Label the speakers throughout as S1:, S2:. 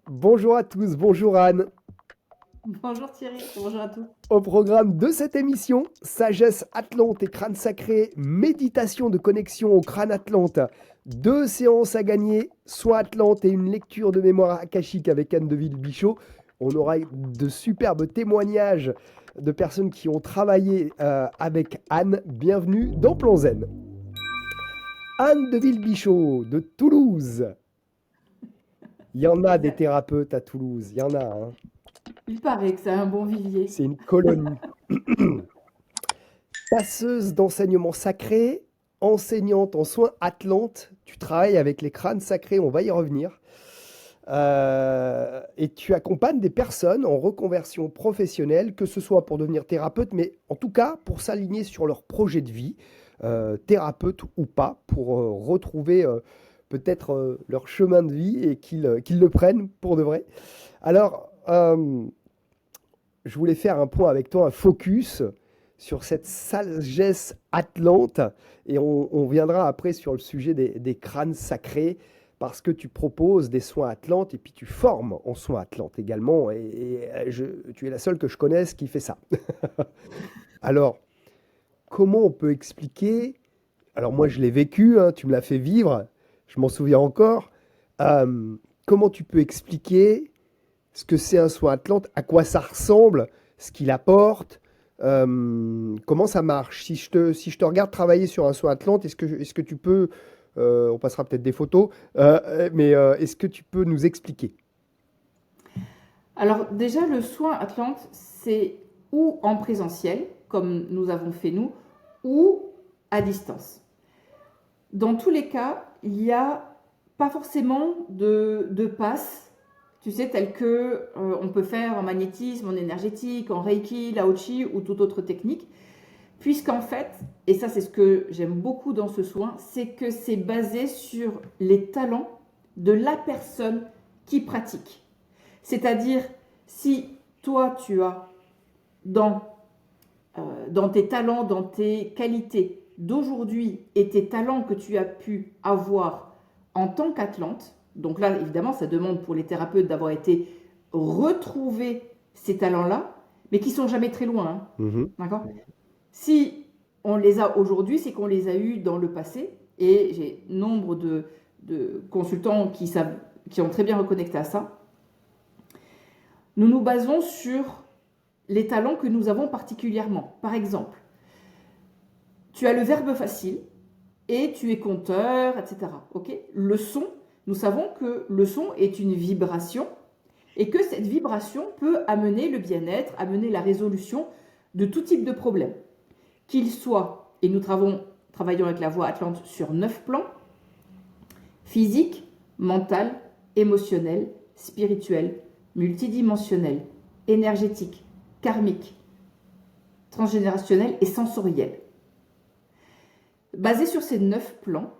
S1: Bonjour à tous, bonjour Anne.
S2: Bonjour Thierry, bonjour à tous.
S1: Au programme de cette émission, sagesse atlante et crâne sacré, méditation de connexion au crâne atlante. Deux séances à gagner, soit atlante et une lecture de mémoire akashique avec Anne de Villebischaud. On aura de superbes témoignages de personnes qui ont travaillé avec Anne. Bienvenue dans Plan Zen. Anne de Villebischaud de Toulouse. Il y en a des
S2: Exact.
S1: thérapeutes à Toulouse, il y en a, hein.
S2: Il paraît que c'est un bon vivier.
S1: C'est une colonie. Passeuse d'enseignement sacré, enseignante en soins atlantes, tu travailles avec les crânes sacrés, on va y revenir. Et tu accompagnes des personnes en reconversion professionnelle, que ce soit pour devenir thérapeute, mais en tout cas pour s'aligner sur leur projet de vie, thérapeute ou pas, pour retrouver peut-être leur chemin de vie et qu'ils le prennent pour de vrai. Alors, je voulais faire un point avec toi, un focus sur cette sagesse atlante, et on viendra après sur le sujet des crânes sacrés, parce que tu proposes des soins atlantes et puis tu formes en soins atlantes également, tu es la seule que je connaisse qui fait ça. Alors, comment on peut expliquer, alors moi je l'ai vécu, hein, tu me l'as fait vivre, je m'en souviens encore, comment tu peux expliquer ce que c'est un soin Atlante, à quoi ça ressemble, ce qu'il apporte, comment ça marche. Si je te regarde travailler sur un soin Atlante, est-ce que tu peux, on passera peut-être des photos, mais est-ce que tu peux nous expliquer?
S2: Alors déjà, le soin Atlante, c'est ou en présentiel, comme nous avons fait nous, ou à distance. Dans tous les cas, il n'y a pas forcément de passe, tu sais, tel que on peut faire en magnétisme, en énergétique, en Reiki, Lao-Chi ou toute autre technique. Puisqu'en fait, et ça c'est ce que j'aime beaucoup dans ce soin, c'est que c'est basé sur les talents de la personne qui pratique. C'est-à-dire, si toi tu as dans, dans tes talents, dans tes qualités d'aujourd'hui et tes talents que tu as pu avoir en tant qu'Atlante, donc là évidemment ça demande pour les thérapeutes d'avoir été retrouver ces talents-là, mais qui sont jamais très loin, hein,
S1: Mhm.
S2: d'accord. Si on les a aujourd'hui, c'est qu'on les a eus dans le passé. Et j'ai nombre de consultants qui ont très bien reconnecté à ça. Nous nous basons sur les talents que nous avons particulièrement. Par exemple, tu as le verbe facile et tu es conteur, etc. Okay, le son, nous savons que le son est une vibration et que cette vibration peut amener le bien-être, amener la résolution de tout type de problème. Qu'il soit, et nous travaillons avec la voix Atlante sur 9 plans, physique, mental, émotionnel, spirituel, multidimensionnel, énergétique, karmique, transgénérationnel et sensoriel. Basé sur ces 9 plans,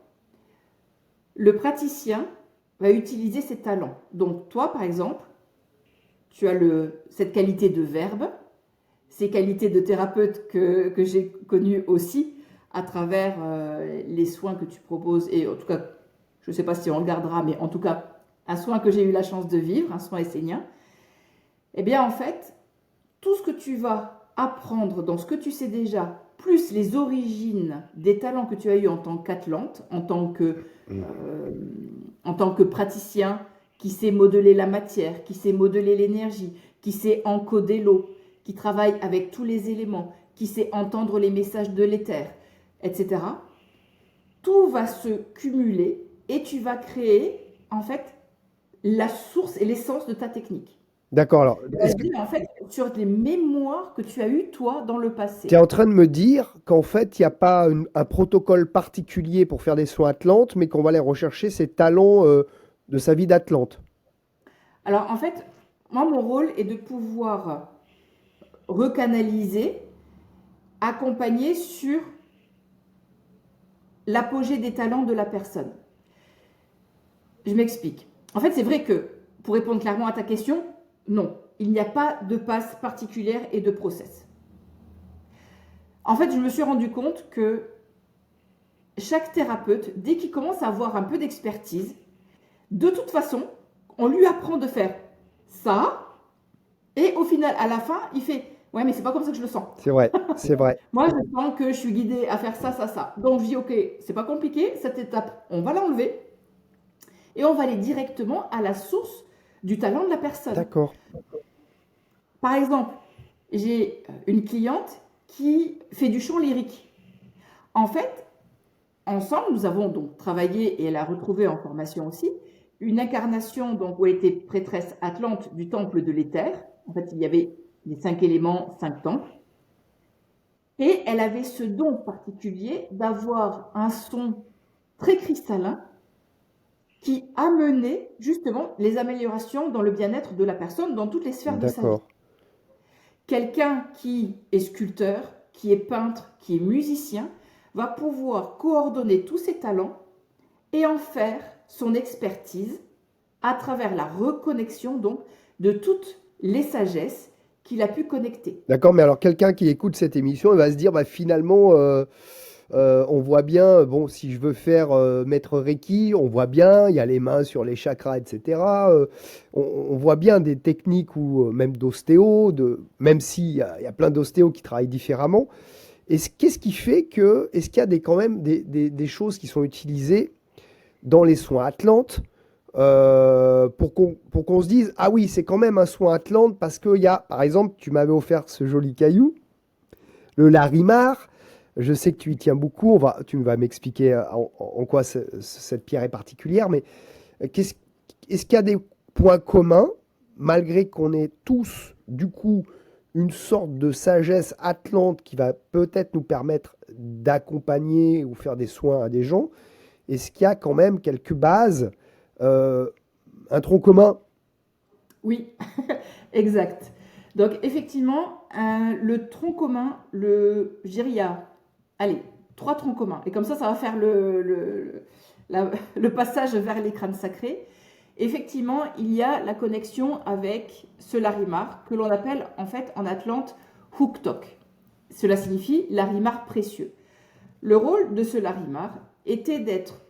S2: le praticien va utiliser ses talents. Donc toi, par exemple, tu as cette qualité de verbe, ces qualités de thérapeute que j'ai connues aussi à travers les soins que tu proposes. Et en tout cas, je ne sais pas si on regardera, mais en tout cas, un soin que j'ai eu la chance de vivre, un soin essénien. Eh bien, en fait, tout ce que tu vas apprendre dans ce que tu sais déjà, plus les origines des talents que tu as eu en tant qu'Atlante, en tant que praticien qui sait modeler la matière, qui sait modeler l'énergie, qui sait encoder l'eau, qui travaille avec tous les éléments, qui sait entendre les messages de l'éther, etc. Tout va se cumuler et tu vas créer en fait la source et l'essence de ta technique.
S1: D'accord, alors, est-ce que
S2: Basée en fait sur les mémoires que tu as eues toi dans le
S1: tu es
S2: passé.
S1: en train de me dire qu'en fait, il n'y a pas un protocole particulier pour faire des soins Atlantes, mais qu'on va aller rechercher ses talents de sa vie d'Atlante?
S2: Alors en fait, moi mon rôle est de pouvoir recanaliser, accompagner sur l'apogée des talents de la personne. Je m'explique. En fait, c'est vrai que, pour répondre clairement à ta question, non, il n'y a pas de passe particulière et de process. En fait, je me suis rendu compte que chaque thérapeute, dès qu'il commence à avoir un peu d'expertise, de toute façon, on lui apprend de faire ça, et au final, à la fin, il fait ouais, mais c'est pas comme ça que je le sens.
S1: C'est vrai, c'est vrai.
S2: Moi, je sens que je suis guidée à faire ça, ça, ça. Donc, je dis ok, c'est pas compliqué, cette étape, on va l'enlever et on va aller directement à la source du talent de la personne.
S1: D'accord.
S2: Par exemple, j'ai une cliente qui fait du chant lyrique. En fait, ensemble, nous avons donc travaillé et elle a retrouvé en formation aussi une incarnation donc, où elle était prêtresse atlante du temple de l'éther. En fait, il y avait les 5 éléments, 5 temples. Et elle avait ce don particulier d'avoir un son très cristallin qui amenait justement les améliorations dans le bien-être de la personne dans toutes les sphères de sa vie.
S1: D'accord.
S2: Quelqu'un qui est sculpteur, qui est peintre, qui est musicien, va pouvoir coordonner tous ses talents et en faire son expertise à travers la reconnexion donc de toutes les sagesses qu'il a pu connecter.
S1: D'accord, mais alors quelqu'un qui écoute cette émission, il va se dire, bah, finalement, on voit bien, bon, si je veux faire maître Reiki, on voit bien, il y a les mains sur les chakras, etc. On voit bien des techniques ou même d'ostéo, même s'il y a plein d'ostéos qui travaillent différemment. Qu'est-ce qui fait que, est-ce qu'il y a quand même des choses qui sont utilisées dans les soins Atlantes pour qu'on se dise, ah oui, c'est quand même un soin Atlante parce qu'il y a, par exemple, tu m'avais offert ce joli caillou, le Larimar. Je sais que tu y tiens beaucoup. Tu vas m'expliquer en quoi cette pierre est particulière, mais est-ce qu'il y a des points communs, malgré qu'on ait tous, du coup, une sorte de sagesse atlante qui va peut-être nous permettre d'accompagner ou faire des soins à des gens? Est-ce qu'il y a quand même quelques bases, un tronc commun?
S2: Oui, exact. Donc effectivement, le tronc commun, je dirais, il y a, allez, 3 troncs communs. Et comme ça va faire le passage vers les crânes sacrés. Effectivement, il y a la connexion avec ce larimar que l'on appelle en fait en Atlante Huktok. Cela signifie larimar précieux. Le rôle de ce larimar était d'être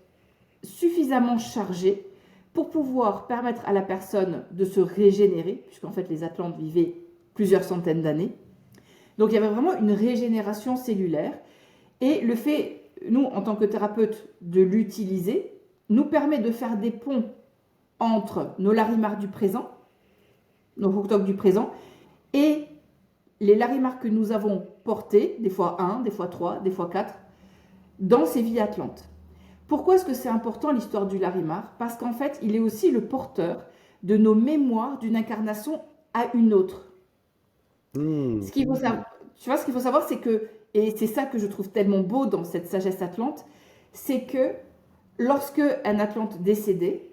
S2: suffisamment chargé pour pouvoir permettre à la personne de se régénérer, puisqu'en fait les Atlantes vivaient plusieurs centaines d'années. Donc il y avait vraiment une régénération cellulaire. Et le fait, nous, en tant que thérapeutes, de l'utiliser, nous permet de faire des ponts entre nos larimars du présent, nos Huktok du présent, et les larimars que nous avons portés, des fois 1, des fois 3, des fois 4, dans ces vies Atlantes. Pourquoi est-ce que c'est important l'histoire du larimar? Parce qu'en fait, il est aussi le porteur de nos mémoires d'une incarnation à une autre. Ce qu'il faut savoir, tu vois, ce qu'il faut savoir, c'est que, et c'est ça que je trouve tellement beau dans cette sagesse atlante, c'est que lorsque un Atlante décédait,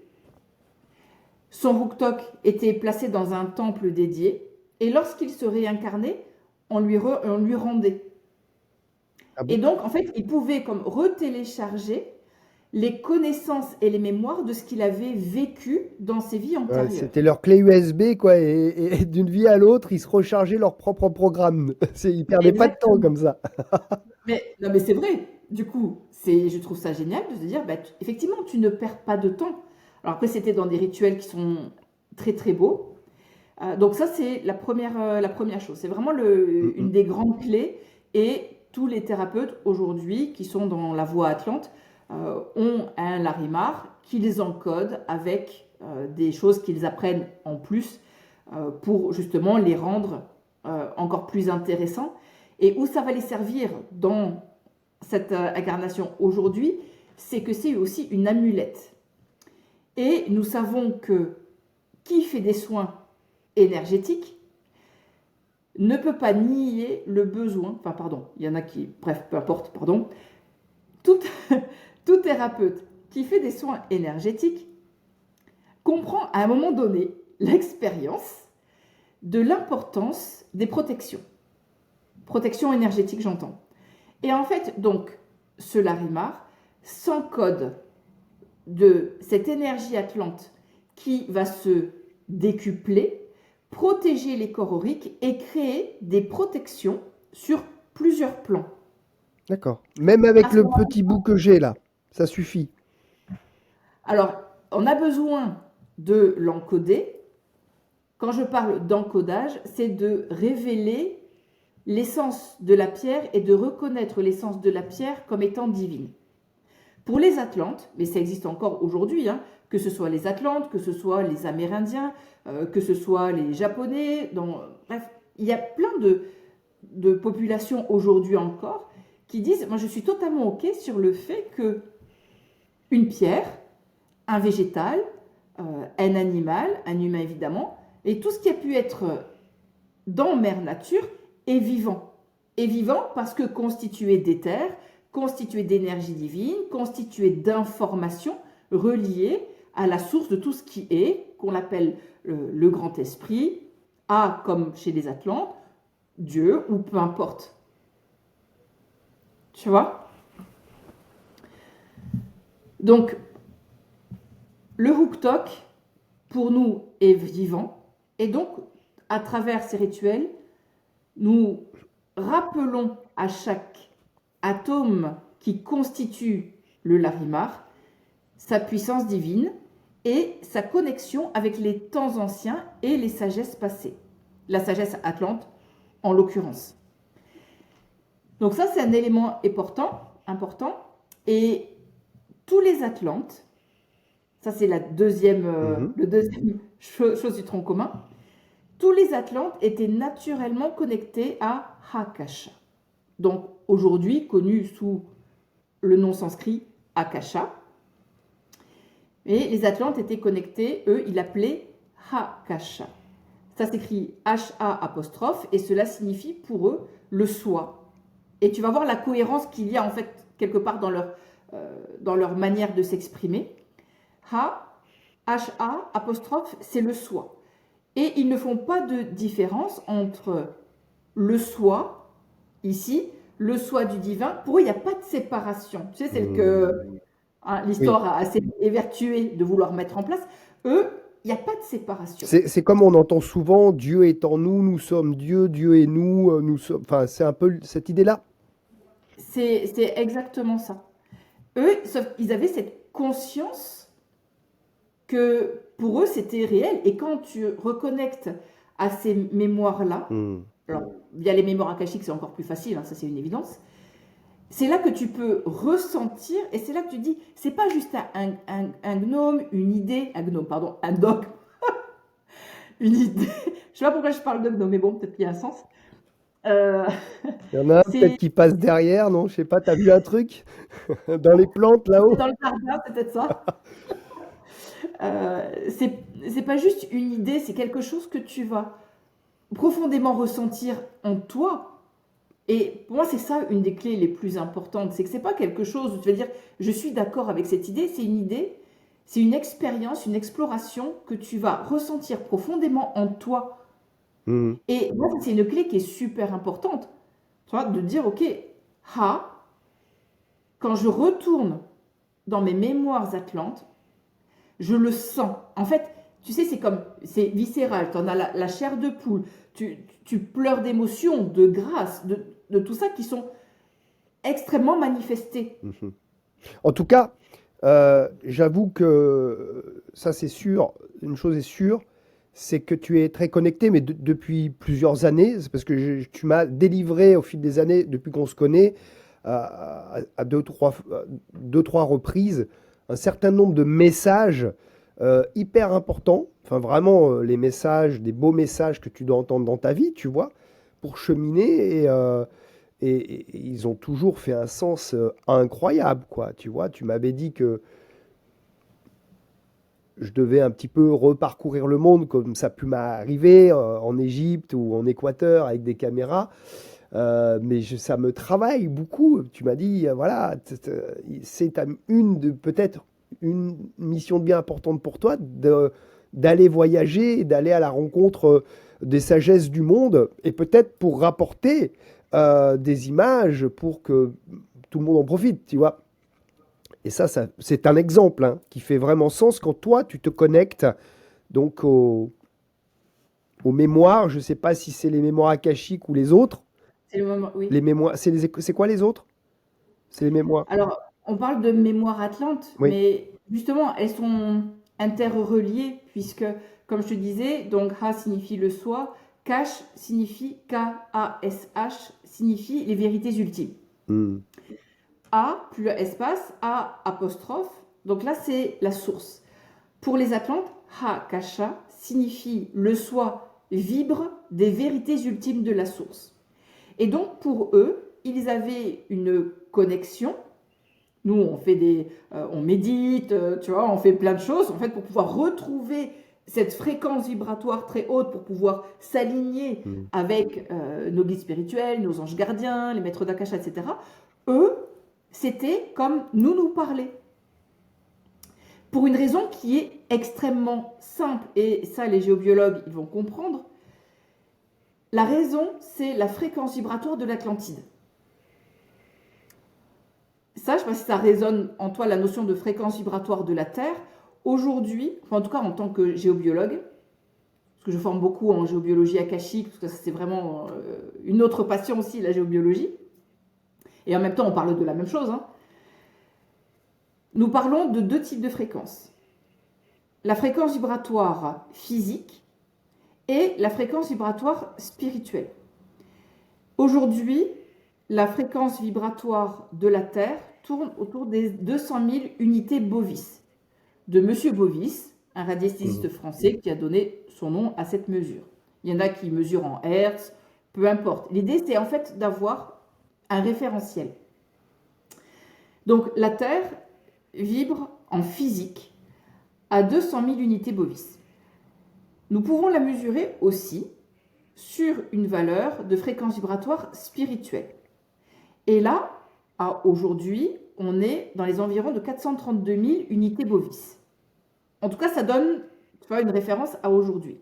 S2: son Huktok était placé dans un temple dédié, et lorsqu'il se réincarnait, on lui rendait.
S1: Ah bon?
S2: Et donc, en fait, il pouvait comme retélécharger les connaissances et les mémoires de ce qu'il avait vécu dans ses vies
S1: Ouais,
S2: antérieures.
S1: c'était leur clé USB, quoi, et d'une vie à l'autre, ils se rechargeaient leur propre programme. Ils perdaient pas de temps comme ça.
S2: Non, mais c'est vrai. Du coup, je trouve ça génial de se dire, bah, effectivement, tu ne perds pas de temps. Alors après, c'était dans des rituels qui sont très très beaux. Donc ça, c'est la première chose. C'est vraiment une des grandes clés. Et tous les thérapeutes aujourd'hui qui sont dans la voie Atlante ont un larimar qui les encode avec des choses qu'ils apprennent en plus pour justement les rendre encore plus intéressants. Et où ça va les servir dans cette incarnation aujourd'hui, c'est que c'est aussi une amulette. Et nous savons que qui fait des soins énergétiques ne peut pas nier le besoin, enfin pardon, il y en a qui, bref, peu importe, pardon, tout thérapeute qui fait des soins énergétiques comprend à un moment donné l'expérience de l'importance des protections. Protection énergétique, j'entends. Et en fait, donc, ce larimar s'encode de cette énergie atlante qui va se décupler, protéger les corps auriques et créer des protections sur plusieurs plans.
S1: D'accord. Même avec le petit bout que j'ai là, ça suffit.
S2: Alors, on a besoin de l'encoder. Quand je parle d'encodage, c'est de révéler l'essence de la pierre et de reconnaître l'essence de la pierre comme étant divine. Pour les Atlantes, mais ça existe encore aujourd'hui, hein, que ce soit les Atlantes, que ce soit les Amérindiens, que ce soit les Japonais, bref, il y a plein de populations aujourd'hui encore qui disent, moi je suis totalement OK sur le fait que une pierre, un végétal, un animal, un humain évidemment, et tout ce qui a pu être dans Mère Nature est vivant. Est vivant parce que constitué d'éther, constitué d'énergie divine, constitué d'informations reliées à la source de tout ce qui est, qu'on appelle le grand esprit, A comme chez les Atlantes, Dieu ou peu importe. Tu vois? Donc, le Huktok, pour nous, est vivant. Et donc, à travers ces rituels, nous rappelons à chaque atome qui constitue le Larimar sa puissance divine et sa connexion avec les temps anciens et les sagesses passées. La sagesse atlante, en l'occurrence. Donc ça, c'est un élément important. Et tous les Atlantes, ça c'est le deuxième chose du tronc commun, tous les Atlantes étaient naturellement connectés à Akasha. Donc aujourd'hui connu sous le nom sanskrit Akasha. Et les Atlantes étaient connectés, eux, ils l'appelaient Akasha. Ça s'écrit H-A apostrophe et cela signifie pour eux le soi. Et tu vas voir la cohérence qu'il y a en fait quelque part dans leur manière de s'exprimer. H-A apostrophe, c'est le soi. Et ils ne font pas de différence entre le soi, ici, le soi du divin. Pour eux, il n'y a pas de séparation. Tu sais, celle que l'histoire a assez évertuée de vouloir mettre en place. Eux, il n'y a pas de séparation.
S1: C'est comme on entend souvent, Dieu est en nous, nous sommes Dieu, Dieu est nous, nous sommes. Enfin, c'est un peu cette idée-là.
S2: C'est exactement ça. Eux, sauf qu'ils avaient cette conscience que pour eux, c'était réel. Et quand tu reconnectes à ces mémoires-là, alors via les mémoires akashiques, c'est encore plus facile, hein, ça c'est une évidence, c'est là que tu peux ressentir, et c'est là que tu dis, c'est pas juste un gnome, une idée, un dogme, une idée. Je sais pas pourquoi je parle de gnome, mais bon, peut-être qu'il y a un sens.
S1: Il y en a un peut-être qui passe derrière, non? Je sais pas, t'as vu un truc dans les plantes là-haut?
S2: Dans le jardin, peut-être ça. C'est pas juste une idée, c'est quelque chose que tu vas profondément ressentir en toi. Et pour moi, c'est ça une des clés les plus importantes. C'est que c'est pas quelque chose où tu vas dire je suis d'accord avec cette idée, c'est une idée, c'est une expérience, une exploration que tu vas ressentir profondément en toi. Et moi, c'est une clé qui est super importante. Tu vois, de dire ok, quand je retourne dans mes mémoires atlantes, je le sens. En fait, tu sais, c'est viscéral. Tu en as la chair de poule. Tu pleures d'émotions, de grâce, de tout ça qui sont extrêmement manifestés.
S1: En tout cas, j'avoue que ça c'est sûr, une chose est sûre, c'est que tu es très connecté, mais depuis plusieurs années, c'est parce que tu m'as délivré au fil des années, depuis qu'on se connaît, à deux, trois reprises, un certain nombre de messages hyper importants, enfin vraiment les messages, des beaux messages que tu dois entendre dans ta vie, tu vois, pour cheminer et ils ont toujours fait un sens incroyable, quoi, tu vois. Tu m'avais dit que je devais un petit peu reparcourir le monde comme ça a pu m'arriver en Égypte ou en Équateur avec des caméras. Mais ça me travaille beaucoup. Tu m'as dit, voilà, c'est peut-être une mission bien importante pour toi d'aller voyager, d'aller à la rencontre des sagesses du monde et peut-être pour rapporter des images pour que tout le monde en profite, tu vois. Et ça c'est un exemple qui fait vraiment sens quand toi, tu te connectes donc aux mémoires. Je ne sais pas si c'est les mémoires akashiques ou les autres.
S2: C'est le moment, oui.
S1: Les mémoires, c'est quoi les autres? C'est les mémoires.
S2: Alors, on parle de mémoire atlante,
S1: Oui.
S2: mais justement, elles sont interreliés, puisque, comme je te disais, donc Ha signifie le soi, Kash signifie K-A-S-H, signifie les vérités ultimes.
S1: Hmm.
S2: A, plus espace, A apostrophe, donc là c'est la source. Pour les Atlantes, Ha Kasha signifie le soi vibre des vérités ultimes de la source. Et donc pour eux, ils avaient une connexion. Nous, on médite, tu vois, on fait plein de choses en fait pour pouvoir retrouver cette fréquence vibratoire très haute, pour pouvoir s'aligner avec nos guides spirituels, nos anges gardiens, les maîtres d'Akasha, etc. Eux, c'était comme nous parler. Pour une raison qui est extrêmement simple, et ça les géobiologues ils vont comprendre. La raison, c'est la fréquence vibratoire de l'Atlantide. Ça, je ne sais pas si ça résonne en toi, la notion de fréquence vibratoire de la Terre. Aujourd'hui, enfin, en tout cas en tant que géobiologue, parce que je forme beaucoup en géobiologie akashique, parce que c'est vraiment une autre passion aussi, la géobiologie, et en même temps on parle de la même chose, hein. Nous parlons de deux types de fréquences. La fréquence vibratoire physique et la fréquence vibratoire spirituelle. Aujourd'hui, la fréquence vibratoire de la Terre tourne autour des 200 000 unités Bovis, de Monsieur Bovis, un radiesthésiste français qui a donné son nom à cette mesure. Il y en a qui mesurent en hertz, peu importe. L'idée, c'est en fait d'avoir un référentiel. Donc, la Terre vibre en physique à 200 000 unités Bovis. Nous pouvons la mesurer aussi sur une valeur de fréquence vibratoire spirituelle. Et là, aujourd'hui, on est dans les environs de 432 000 unités Bovis. En tout cas, ça donne, tu vois, une référence à aujourd'hui.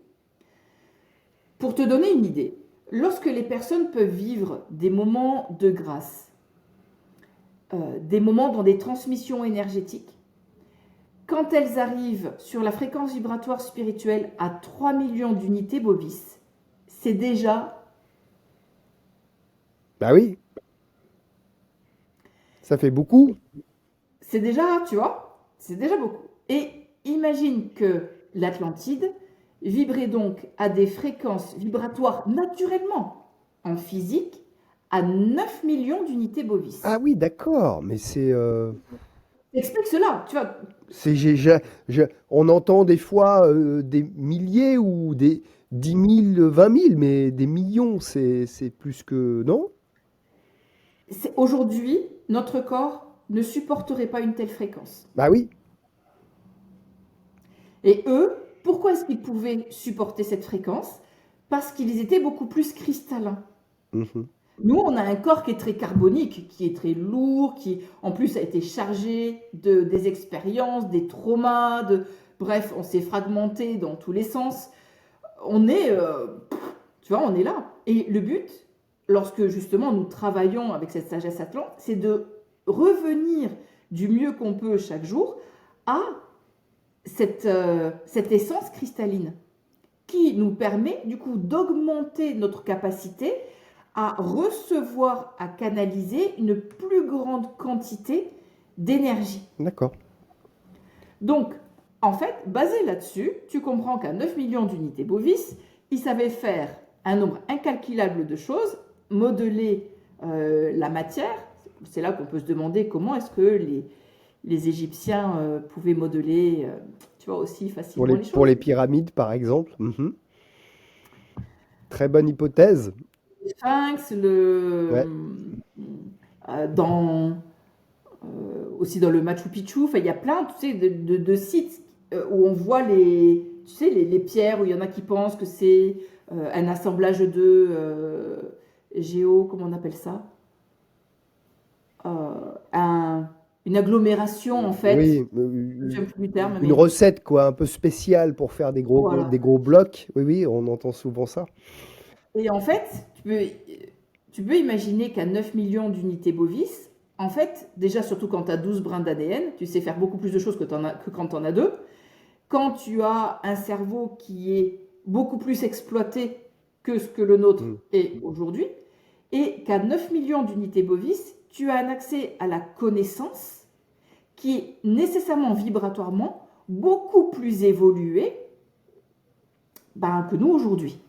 S2: Pour te donner une idée, lorsque les personnes peuvent vivre des moments de grâce, des moments dans des transmissions énergétiques, quand elles arrivent sur la fréquence vibratoire spirituelle à 3 millions d'unités Bovis, c'est déjà...
S1: Bah oui. Ça fait beaucoup.
S2: C'est déjà, tu vois, c'est déjà beaucoup. Et imagine que l'Atlantide vibrait donc à des fréquences vibratoires naturellement en physique à 9 millions d'unités Bovis.
S1: Ah oui, d'accord. Mais c'est...
S2: Explique cela, tu vois.
S1: On entend des fois des milliers ou des 10 000, 20 000, mais des millions, c'est plus que... Non?
S2: Aujourd'hui, notre corps ne supporterait pas une telle fréquence.
S1: Bah oui.
S2: Et eux, pourquoi est-ce qu'ils pouvaient supporter cette fréquence? Parce qu'ils étaient beaucoup plus cristallins.
S1: Mhm.
S2: Nous, on a un corps qui est très carbonique, qui est très lourd, qui en plus a été chargé des expériences, des traumas, bref, on s'est fragmenté dans tous les sens. On est, tu vois, on est là. Et le but, lorsque justement nous travaillons avec cette sagesse atlante, c'est de revenir du mieux qu'on peut chaque jour à cette essence cristalline qui nous permet du coup d'augmenter notre capacité à recevoir, à canaliser une plus grande quantité d'énergie.
S1: D'accord.
S2: Donc, en fait, basé là-dessus, tu comprends qu'à 9 millions d'unités Bovis, ils savaient faire un nombre incalculable de choses, modeler la matière. C'est là qu'on peut se demander comment est-ce que les Égyptiens pouvaient modeler, tu vois, aussi facilement les choses.
S1: Pour les pyramides, par exemple. Mhm. Très bonne hypothèse.
S2: Le Sphinx,
S1: Ouais.
S2: aussi dans le Machu Picchu, il y a plein, tu sais, de sites où on voit les pierres, où il y en a qui pensent que c'est un assemblage de comment on appelle ça? Une agglomération en fait.
S1: Oui,
S2: Je ne sais plus du terme,
S1: une
S2: mais
S1: recette quoi, un peu spéciale pour faire
S2: voilà.
S1: des gros blocs. Oui, oui, on entend souvent ça.
S2: Et en fait, tu peux imaginer qu'à 9 millions d'unités Bovis, en fait, déjà surtout quand tu as 12 brins d'ADN, tu sais faire beaucoup plus de choses que quand tu en as 2. Quand tu as un cerveau qui est beaucoup plus exploité que ce que le nôtre est aujourd'hui, et qu'à 9 millions d'unités Bovis, tu as un accès à la connaissance qui est nécessairement vibratoirement beaucoup beaucoup plus évolué que nous aujourd'hui.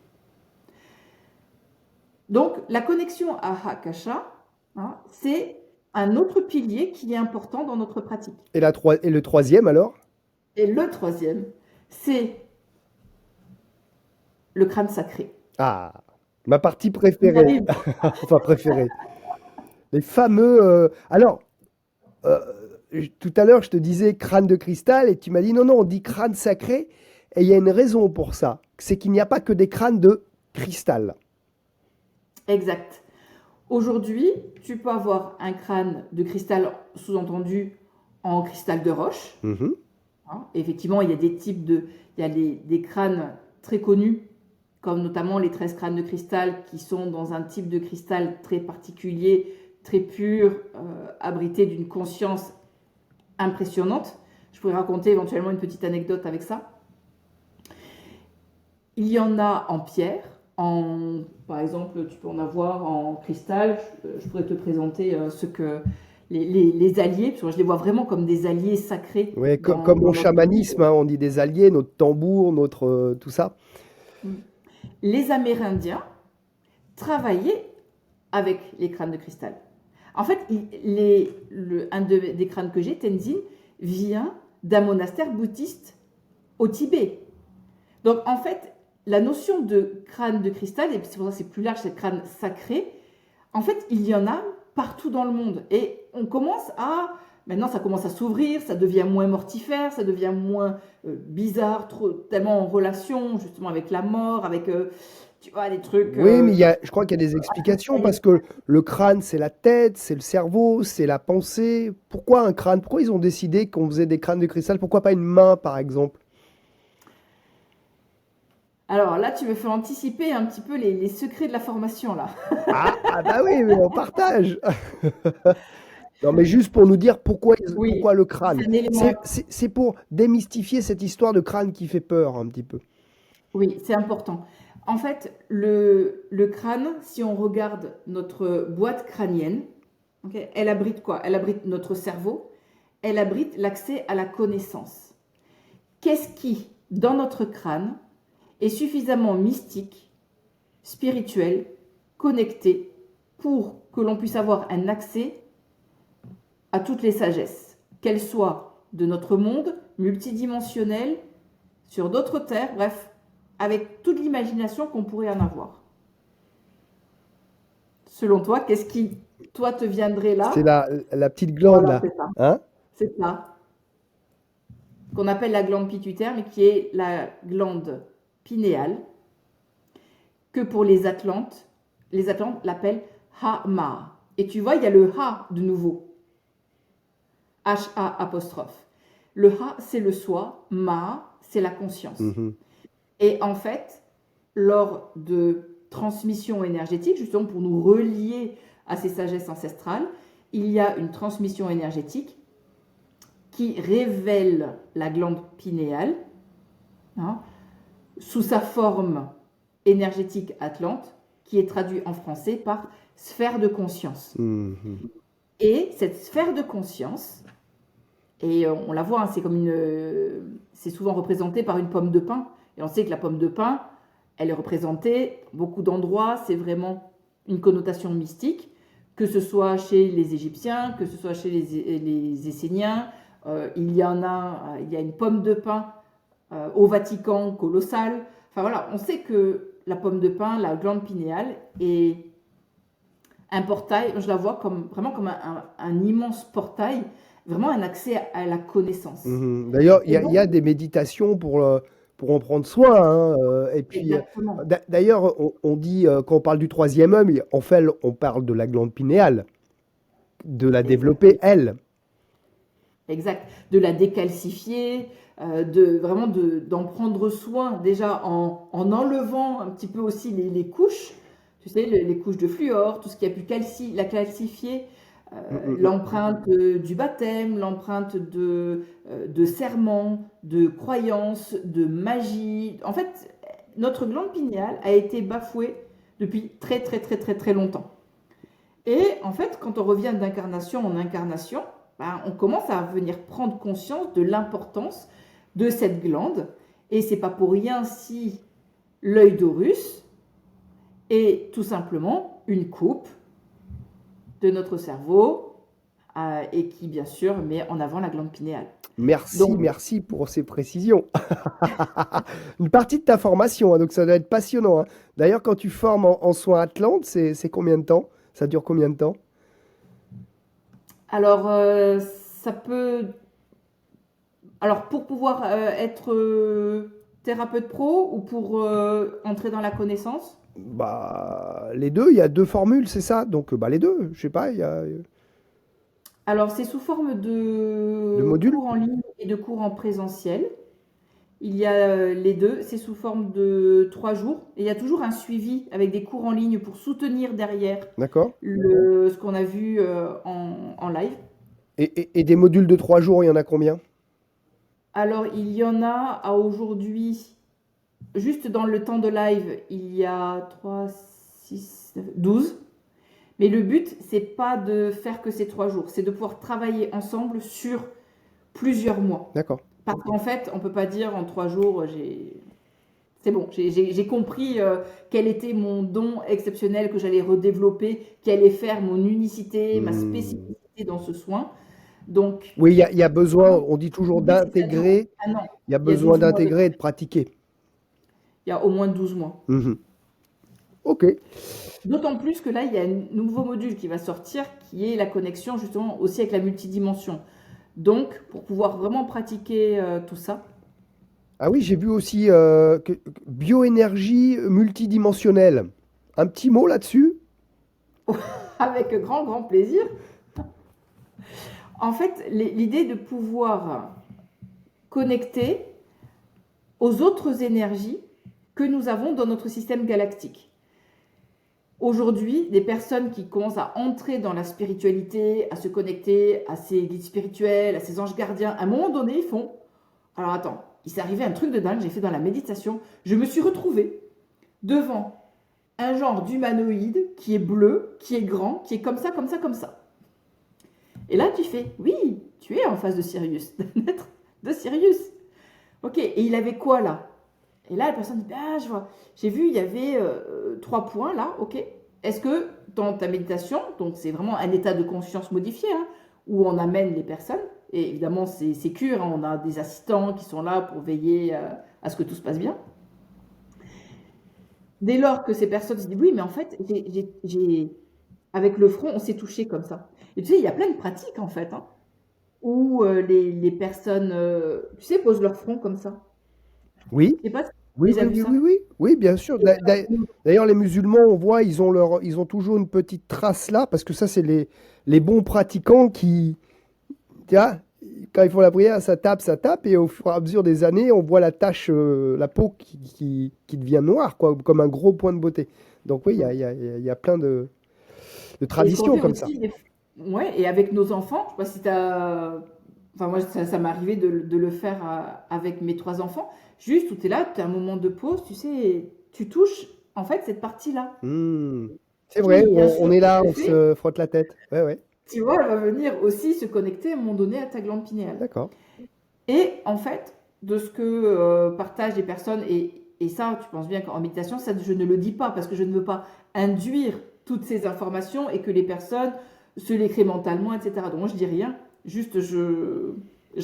S2: Donc, la connexion à Akasha, c'est un autre pilier qui est important dans notre pratique.
S1: Et le troisième alors?
S2: Et le troisième, c'est le crâne sacré.
S1: Ah, ma partie
S2: On
S1: préférée.
S2: arrive.
S1: Enfin, préférée. Les fameux. Alors, euh, tout à l'heure, je te disais crâne de cristal et tu m'as dit non, non, on dit crâne sacré. Et il y a une raison pour ça. C'est qu'il n'y a pas que des crânes de cristal.
S2: Exact. Aujourd'hui, tu peux avoir un crâne de cristal, sous-entendu en cristal de roche.
S1: Mhm.
S2: Effectivement, il y a des types de, il y a des crânes très connus, comme notamment les 13 crânes de cristal, qui sont dans un type de cristal très particulier, très pur, abrité d'une conscience impressionnante. Je pourrais raconter éventuellement une petite anecdote avec ça. Il y en a en pierre, par exemple, tu peux en avoir en cristal. Je pourrais te présenter les alliés, parce que je les vois vraiment comme des alliés sacrés.
S1: Ouais, comme
S2: dans
S1: mon
S2: notre
S1: chamanisme,
S2: vie.
S1: on dit des alliés, notre tambour, notre tout ça.
S2: Les Amérindiens travaillaient avec les crânes de cristal. En fait, un des crânes que j'ai, Tenzin, vient d'un monastère bouddhiste au Tibet. Donc, en fait, la notion de crâne de cristal, et c'est pour ça que c'est plus large, c'est crâne sacré, en fait, il y en a partout dans le monde. Et on commence maintenant, ça commence à s'ouvrir, ça devient moins mortifère, ça devient moins bizarre, tellement en relation justement avec la mort, avec, tu vois, des trucs...
S1: Oui, mais je crois qu'il y a des explications parce que le crâne, c'est la tête, c'est le cerveau, c'est la pensée. Pourquoi un crâne? Pourquoi ils ont décidé qu'on faisait des crânes de cristal? Pourquoi pas une main, par exemple?
S2: Alors là, tu me fais anticiper un petit peu les secrets de la formation, là.
S1: Ah bah oui, mais on partage. Non, mais juste pour nous dire pourquoi
S2: Oui,
S1: le crâne.
S2: c'est un élément...
S1: C'est pour démystifier cette histoire de crâne qui fait peur un petit peu.
S2: Oui, c'est important. En fait, le crâne, si on regarde notre boîte crânienne, ok, elle abrite quoi? Elle abrite notre cerveau, elle abrite l'accès à la connaissance. Qu'est-ce qui, dans notre crâne, est suffisamment mystique, spirituel, connecté, pour que l'on puisse avoir un accès à toutes les sagesses, qu'elles soient de notre monde, multidimensionnel, sur d'autres terres, bref, avec toute l'imagination qu'on pourrait en avoir. Selon toi, qu'est-ce qui, toi, te viendrait
S1: C'est
S2: là?
S1: la petite glande
S2: Voilà,
S1: là.
S2: c'est ça.
S1: Hein?
S2: C'est ça. Qu'on appelle la glande pituitaire, mais qui est la glande pinéale, que pour les Atlantes l'appellent Ha-Ma. Et tu vois, il y a le Ha de nouveau. H-A apostrophe. Le Ha, c'est le soi. Ma, c'est la conscience.
S1: Mhm.
S2: Et en fait, lors de transmission énergétique, justement pour nous relier à ces sagesses ancestrales, il y a une transmission énergétique qui révèle la glande pinéale sous sa forme énergétique atlante, qui est traduite en français par sphère de conscience.
S1: Mhm.
S2: Et cette sphère de conscience, et on la voit, c'est souvent représenté par une pomme de pin. Et on sait que la pomme de pin, elle est représentée beaucoup d'endroits, c'est vraiment une connotation mystique, que ce soit chez les Égyptiens, que ce soit chez les Esséniens. Il y a une pomme de pin au Vatican colossale. Enfin voilà, on sait que la pomme de pin, la glande pinéale, est un portail, je la vois vraiment comme un immense portail, vraiment un accès à la connaissance.
S1: Mhm. D'ailleurs, il
S2: Et
S1: y a
S2: donc,
S1: des méditations pour en prendre soin, hein, et puis,
S2: exactement.
S1: d'ailleurs, on dit, quand on parle du troisième œil, en fait, on parle de la glande pinéale, de la développer, elle.
S2: Exact. De la décalcifier, vraiment d'en prendre soin déjà en enlevant un petit peu aussi les couches, tu sais, les couches de fluor, tout ce qui a pu la calcifier, l'empreinte du baptême, l'empreinte de serment, de croyance, de magie. En fait, notre glande pinéale a été bafouée depuis très très très très très longtemps. Et en fait, quand on revient d'incarnation en incarnation, on commence à venir prendre conscience de l'importance de cette glande. Et c'est pas pour rien si l'œil d'Horus est tout simplement une coupe de notre cerveau et qui, bien sûr, met en avant la glande pinéale. Donc,
S1: Merci pour ces précisions. Une partie de ta formation, hein, donc ça doit être passionnant, hein. D'ailleurs, quand tu formes en soins Atlante, c'est combien de temps? Ça dure combien de temps?
S2: alors, ça peut. Alors, pour pouvoir être thérapeute pro ou pour entrer dans la connaissance?
S1: Bah, les deux, il y a deux formules, c'est ça? Donc, bah, les deux, je sais pas, il y a
S2: Alors, c'est sous forme
S1: deux
S2: de
S1: modules?
S2: cours en ligne et de cours en présentiel. Il y a les deux, c'est sous forme de 3 jours. Et il y a toujours un suivi avec des cours en ligne pour soutenir derrière
S1: D'accord.
S2: ce qu'on a vu en live.
S1: Et des modules de 3 jours, il y en a combien?
S2: Alors, il y en a à aujourd'hui, juste dans le temps de live, il y a 3, 6, 9, 12. Mais le but, c'est pas de faire que ces 3 jours, c'est de pouvoir travailler ensemble sur plusieurs mois.
S1: D'accord.
S2: Parce
S1: Ok.
S2: qu'en fait, on peut pas dire en 3 jours, c'est bon, j'ai compris quel était mon don exceptionnel que j'allais redévelopper, qui allait faire mon unicité, ma
S1: Hmm.
S2: spécificité dans ce soin. Donc,
S1: Oui, il y a besoin, on dit toujours
S2: l'idée, c'est que ça dure
S1: d'intégrer,
S2: un an.
S1: il y a
S2: Il y a
S1: besoin
S2: 12 mois de
S1: d'intégrer et de
S2: travail.
S1: pratiquer.
S2: Il y a au moins 12 mois.
S1: Mhm. Ok.
S2: D'autant plus que là, il y a un nouveau module qui va sortir, qui est la connexion justement aussi avec la multidimension. Donc, pour pouvoir vraiment pratiquer tout ça,
S1: Ah oui, j'ai vu aussi bioénergie multidimensionnelle. Un petit mot là-dessus?
S2: avec grand, grand plaisir. En fait, l'idée de pouvoir connecter aux autres énergies que nous avons dans notre système galactique. Aujourd'hui, des personnes qui commencent à entrer dans la spiritualité, à se connecter à ces guides spirituels, à ces anges gardiens, à un moment donné, ils font alors attends, il s'est arrivé un truc de dingue, j'ai fait dans la méditation, je me suis retrouvée devant un genre d'humanoïde qui est bleu, qui est grand, qui est comme ça, comme ça, comme ça. Et là, tu fais, oui, tu es en face de Sirius, d'un être de Sirius. Ok, et il avait quoi là? Et là, la personne dit, ah, je vois, j'ai vu, il y avait 3 points là, ok. Est-ce que dans ta méditation, donc c'est vraiment un état de conscience modifié, hein, où on amène les personnes, et évidemment c'est sécure, hein, on a des assistants qui sont là pour veiller à ce que tout se passe bien. Dès lors que ces personnes se disent, oui, mais en fait, avec le front, on s'est touché comme ça. Et tu sais, il y a plein de pratiques en fait, hein, où les personnes, tu sais, posent leur front comme ça.
S1: Oui.
S2: Je sais pas si tu
S1: Oui,
S2: as déjà
S1: oui,
S2: vu
S1: oui,
S2: ça.
S1: oui, oui. Oui, bien sûr. D'ailleurs, les musulmans, on voit, ils ont toujours une petite trace là, parce que ça, c'est les bons pratiquants qui, tu vois, quand ils font la prière, ça tape, et au fur et à mesure des années, on voit la tache, la peau qui devient noire, quoi, comme un gros point de beauté. Donc oui, il y a plein de
S2: Et ce qu'on
S1: traditions
S2: fait
S1: comme ça.
S2: aussi, ouais, et avec nos enfants, je sais pas si tu as. Enfin, moi, ça m'est arrivé de le faire avec mes 3 enfants. Juste où tu es là, tu as un moment de pause, tu sais, tu touches, en fait, cette partie-là.
S1: Hmm. C'est vrai,
S2: Qui, bien
S1: on
S2: sûr,
S1: est
S2: quand
S1: là,
S2: tu le
S1: on
S2: fais,
S1: se frotte la tête. Ouais, ouais,
S2: tu vois, elle va venir aussi se connecter à un moment donné à ta glande pinéale.
S1: d'accord.
S2: Et en fait, de ce que partagent les personnes, et ça, tu penses bien qu'en méditation, ça, je ne le dis pas parce que je ne veux pas induire toutes ces informations et que les personnes se les créent mentalement, etc. Donc moi, je dis rien, juste je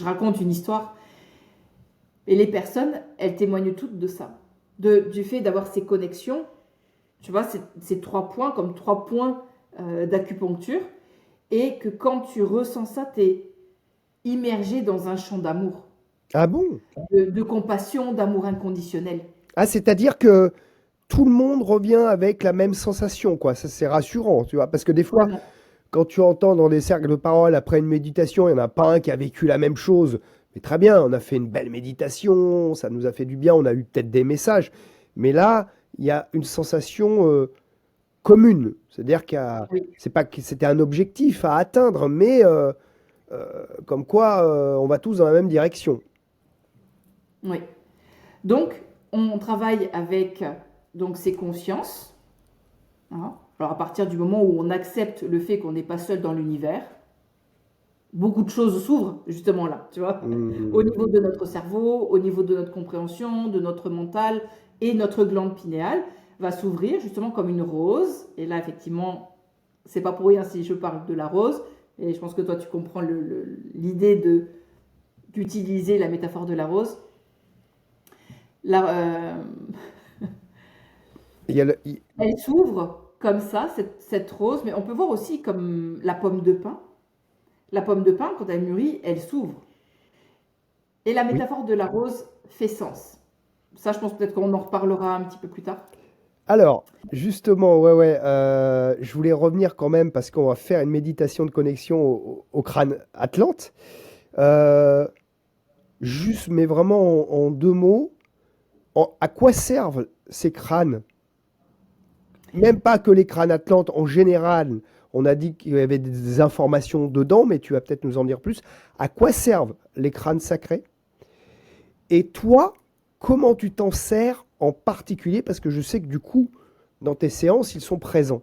S2: raconte une histoire. Et les personnes, elles témoignent toutes de ça, du fait d'avoir ces connexions, tu vois, ces 3 points comme 3 points d'acupuncture, et que quand tu ressens ça, tu es immergé dans un champ d'amour,
S1: Ah bon?
S2: de compassion, d'amour inconditionnel.
S1: Ah, c'est-à-dire que tout le monde revient avec la même sensation, quoi. Ça, c'est rassurant, tu vois. Parce que des fois,
S2: Vraiment.
S1: quand tu entends dans des cercles de parole après une méditation, il n'y en a pas un qui a vécu la même chose. Mais très bien, on a fait une belle méditation, ça nous a fait du bien, on a eu peut-être des messages. Mais là, il y a une sensation commune. C'est-à-dire
S2: Oui,
S1: c'est pas que c'était un objectif à atteindre, mais comme quoi on va tous dans la même direction.
S2: oui. Donc, on travaille avec donc, ces consciences, hein. Alors, à partir du moment où on accepte le fait qu'on n'est pas seul dans l'univers, beaucoup de choses s'ouvrent justement là, tu vois, au niveau de notre cerveau, au niveau de notre compréhension, de notre mental, et notre glande pinéale va s'ouvrir justement comme une rose. Et là, effectivement, c'est pas pour rien si je parle de la rose, et je pense que toi tu comprends l'idée d'utiliser la métaphore de la rose. La,
S1: Il y a
S2: elle s'ouvre comme ça, cette rose, mais on peut voir aussi comme la pomme de pin. La pomme de pin, quand elle mûrit, elle s'ouvre. Et la
S1: oui.
S2: métaphore de la rose fait sens. Ça, je pense peut-être qu'on en reparlera un petit peu plus tard.
S1: Alors, justement, ouais, ouais, je voulais revenir quand même parce qu'on va faire une méditation de connexion au crâne Atlante. Euh, Juste, mais vraiment en deux mots, à quoi servent ces crânes? Même pas que les crânes Atlantes en général. On a dit qu'il y avait des informations dedans, mais tu vas peut-être nous en dire plus. À quoi servent les crânes sacrés? Et toi, comment tu t'en sers en particulier? Parce que je sais que du coup, dans tes séances, ils sont présents.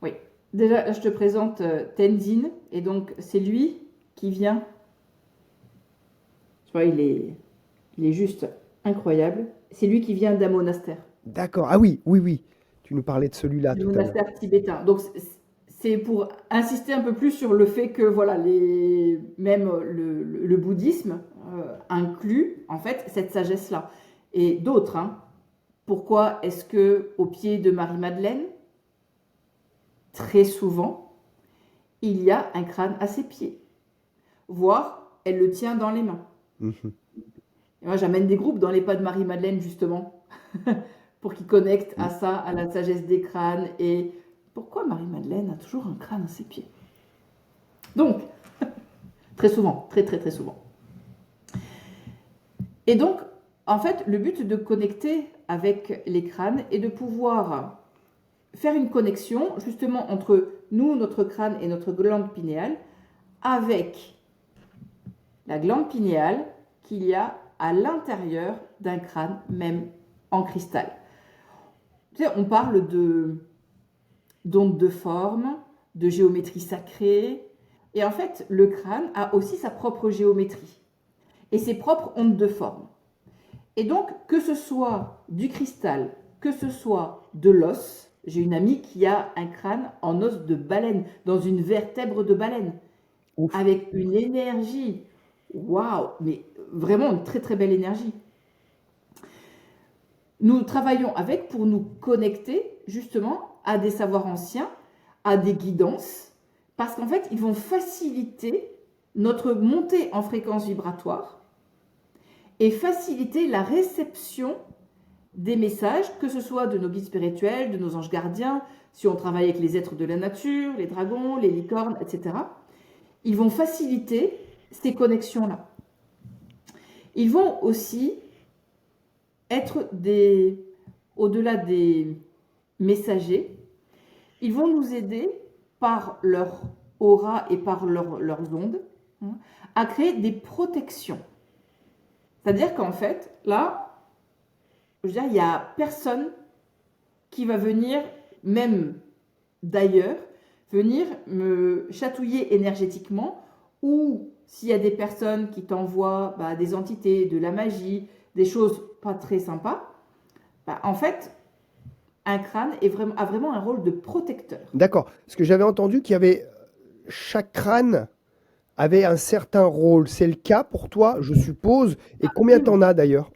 S2: Oui. Déjà, je te présente Tenzin. Et donc, c'est lui qui vient. Tu vois, il est juste incroyable. C'est lui qui vient d'un monastère.
S1: D'accord. Ah oui, oui, oui. Tu nous parlais de celui-là
S2: Du
S1: tout à l'heure.
S2: monastère tibétain. Donc, c'est pour insister un peu plus sur le fait que, voilà, même le bouddhisme inclut, en fait, cette sagesse-là. Et d'autres, hein. Pourquoi est-ce que au pied de Marie-Madeleine, très souvent, il y a un crâne à ses pieds, voire elle le tient dans les mains.
S1: Mhm.
S2: Et moi, j'amène des groupes dans les pas de Marie-Madeleine, justement, pour qu'ils connectent à ça, à la sagesse des crânes. Et pourquoi Marie-Madeleine a toujours un crâne à ses pieds? Donc, très souvent, très très très souvent. Et donc, en fait, le but de connecter avec les crânes est de pouvoir faire une connexion justement entre nous, notre crâne et notre glande pinéale, avec la glande pinéale qu'il y a à l'intérieur d'un crâne, même en cristal. Tu sais, on parle d'ondes de forme, de géométrie sacrée, et en fait, le crâne a aussi sa propre géométrie et ses propres ondes de forme. Et donc, que ce soit du cristal, que ce soit de l'os, j'ai une amie qui a un crâne en os de baleine, dans une vertèbre de baleine,
S1: Ouf.
S2: avec une énergie, waouh, mais vraiment une très très belle énergie. Nous travaillons avec pour nous connecter justement à des savoirs anciens, à des guidances, parce qu'en fait, ils vont faciliter notre montée en fréquence vibratoire et faciliter la réception des messages, que ce soit de nos guides spirituels, de nos anges gardiens, si on travaille avec les êtres de la nature, les dragons, les licornes, etc. Ils vont faciliter ces connexions-là. Ils vont aussi être au-delà des messagers, ils vont nous aider par leur aura et par leurs ondes à créer des protections. C'est-à-dire qu'en fait, là, je veux dire, il n'y a personne qui va venir, même d'ailleurs, venir me chatouiller énergétiquement, ou s'il y a des personnes qui t'envoient des entités, de la magie, des choses pas très sympas, en fait, un crâne a vraiment un rôle de protecteur.
S1: D'accord. Parce que j'avais entendu qu'il y avait chaque crâne avait un certain rôle. C'est le cas pour toi, je suppose. Et combien t'en as d'ailleurs?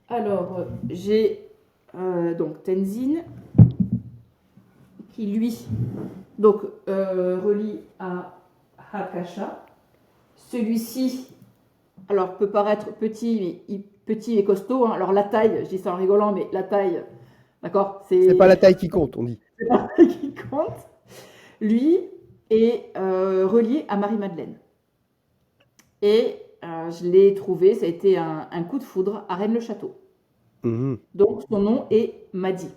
S2: Alors, j'ai donc Tenzin qui lui donc relie à Hakasha. Celui-ci, alors peut paraître petit, mais petit et costaud. Hein. Alors la taille, je dis ça en rigolant, mais la taille, d'accord,
S1: C'est pas
S2: c'est
S1: la taille qui compte, on dit.
S2: la taille qui compte. Lui est relié à Marie-Madeleine. Et je l'ai trouvé, ça a été un coup de foudre à Rennes-le-Château.
S1: Mhm.
S2: Donc son nom est Madi.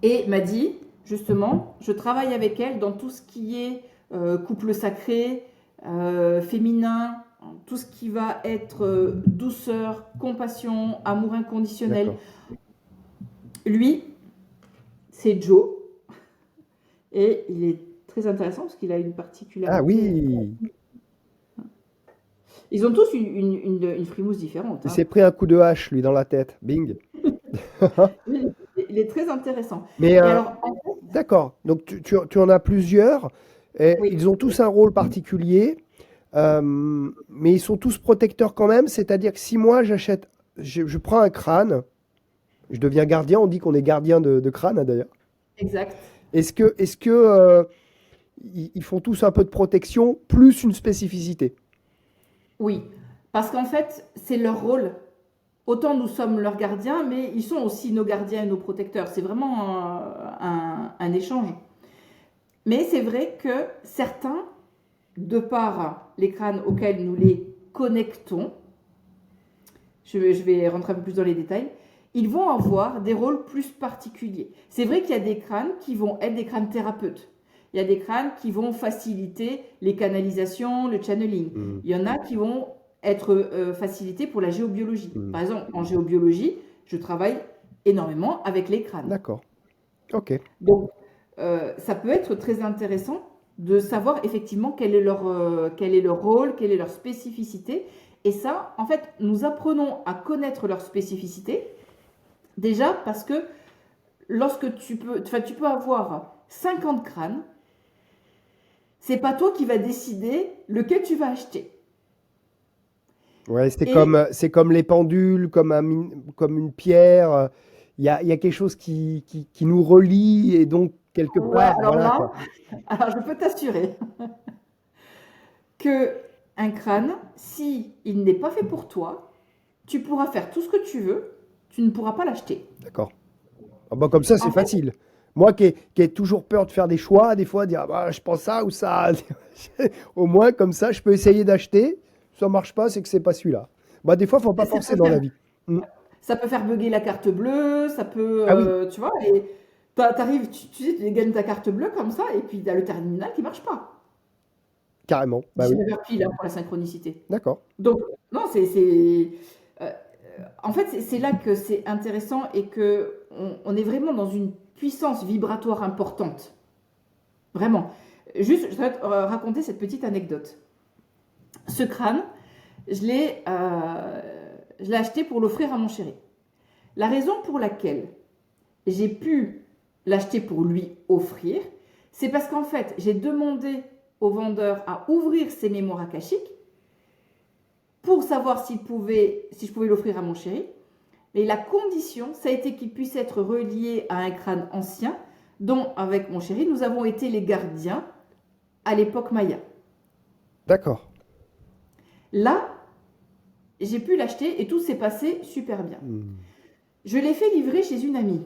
S2: Et Madi, justement, je travaille avec elle dans tout ce qui est couple sacré, féminin, tout ce qui va être douceur, compassion, amour inconditionnel.
S1: D'accord.
S2: Lui, c'est Joe. Et il est très intéressant parce qu'il a une
S1: Ah
S2: particularité.
S1: oui,
S2: Ils ont tous une frimousse différente.
S1: il s'est pris un coup de hache, lui, dans la tête. Bing.
S2: Il est très intéressant.
S1: Mais
S2: Et alors,
S1: d'accord, donc tu en as plusieurs, et
S2: oui,
S1: ils ont tous un rôle particulier, mais ils sont tous protecteurs quand même, c'est-à-dire que si moi je prends un crâne, je deviens gardien, on dit qu'on est gardien de crâne hein, d'ailleurs.
S2: exact.
S1: Est-ce que ils font tous un peu de protection plus une spécificité?
S2: Oui, parce qu'en fait, c'est leur rôle. Autant nous sommes leurs gardiens, mais ils sont aussi nos gardiens et nos protecteurs. C'est vraiment un échange. Mais c'est vrai que certains, de par les crânes auxquels nous les connectons, je vais rentrer un peu plus dans les détails, ils vont avoir des rôles plus particuliers. C'est vrai qu'il y a des crânes qui vont être des crânes thérapeutes. Il y a des crânes qui vont faciliter les canalisations, le channeling.
S1: Hmm,
S2: Il y en a qui vont être facilités pour la géobiologie.
S1: hmm.
S2: Par exemple, en géobiologie, je travaille énormément avec les crânes.
S1: D'accord, ok.
S2: Donc, ça peut être très intéressant de savoir effectivement quel est leur rôle, quelle est leur spécificité. Et ça, en fait, nous apprenons à connaître leur spécificité, déjà parce que lorsque tu peux avoir 50 crânes, c'est pas toi qui vas décider lequel tu vas acheter.
S1: Ouais,
S2: Et
S1: c'est comme les pendules, comme une pierre. Il y a quelque chose qui nous relie et donc quelque
S2: ouais,
S1: part,
S2: alors
S1: voilà
S2: là,
S1: quoi.
S2: alors je peux t'assurer que un crâne, si il n'est pas fait pour toi, tu pourras faire tout ce que tu veux, tu ne pourras pas l'acheter.
S1: D'accord. Ah bah, comme ça, c'est
S2: En fait,
S1: facile. Moi qui ai toujours peur de faire des choix, des fois, dire ah bah, je prends ça ou ça. Au moins, comme ça, je peux essayer d'acheter. Ça marche pas, c'est que c'est pas celui-là. Bah, des fois, faut pas
S2: ça
S1: forcer
S2: peut
S1: dans la
S2: faire,
S1: vie. Mm.
S2: ça peut faire bugger la carte bleue, ça peut,
S1: Ah oui,
S2: tu vois, et t'arrives, tu sais, tu gagnes ta carte bleue comme ça, et puis t'as le terminal qui marche pas.
S1: carrément. Bah oui.
S2: 19h pile hein, pour la synchronicité.
S1: D'accord.
S2: Donc, non, euh, en fait, c'est là que c'est intéressant et que on est vraiment dans une puissance vibratoire importante. Vraiment. Juste, je vais te raconter cette petite anecdote. Ce crâne, je l'ai acheté pour l'offrir à mon chéri. La raison pour laquelle j'ai pu l'acheter pour lui offrir, c'est parce qu'en fait, j'ai demandé au vendeur à ouvrir ses mémoires akashiques pour savoir si je pouvais l'offrir à mon chéri. Et la condition, ça a été qu'il puisse être relié à un crâne ancien dont, avec mon chéri, nous avons été les gardiens à l'époque Maya.
S1: D'accord.
S2: Là, j'ai pu l'acheter et tout s'est passé super bien.
S1: Hmm.
S2: Je l'ai fait livrer chez une amie.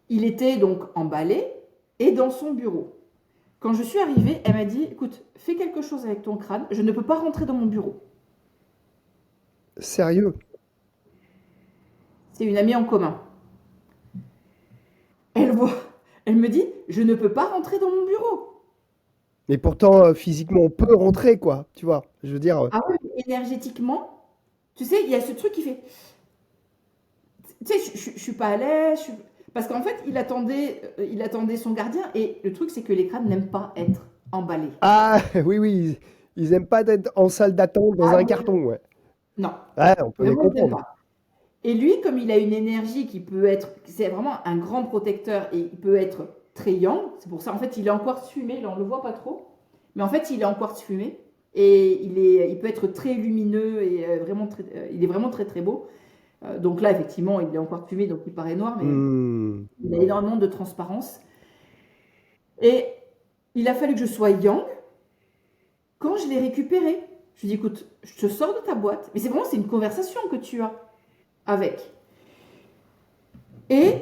S2: Il était donc emballé et dans son bureau. Quand je suis arrivée, elle m'a dit, écoute, fais quelque chose avec ton crâne, je ne peux pas rentrer dans mon bureau.
S1: Sérieux?
S2: C'est une amie en commun. Elle voit, elle me dit, je ne peux pas rentrer dans mon bureau.
S1: Mais pourtant, physiquement, on peut rentrer, quoi. Tu vois, je veux dire.
S2: Ah oui, énergétiquement, tu sais, il y a ce truc qui fait, tu sais, je suis pas à l'aise, parce qu'en fait, il attendait son gardien, et le truc, c'est que les crânes n'aiment pas être emballés.
S1: Ah, oui, oui, ils aiment pas être en salle d'attente dans
S2: Ah
S1: un
S2: oui,
S1: carton, ouais.
S2: non,
S1: Ouais, on peut les
S2: vraiment, ils n'aiment
S1: comprendre.
S2: pas. Et lui, comme il a une énergie qui peut être, c'est vraiment un grand protecteur, et il peut être très yang, c'est pour ça, en fait, il est en quartz fumé, là, on le voit pas trop, mais en fait, il est en quartz fumé, et il peut être très lumineux, et il est vraiment très très beau. Donc là, effectivement, il est en quartz fumé, donc il paraît noir, mais
S1: Hmm.
S2: il a énormément de transparence. Et il a fallu que je sois yang quand je l'ai récupéré. Je lui ai dit, écoute, je te sors de ta boîte. Mais c'est une conversation que tu as avec. Et,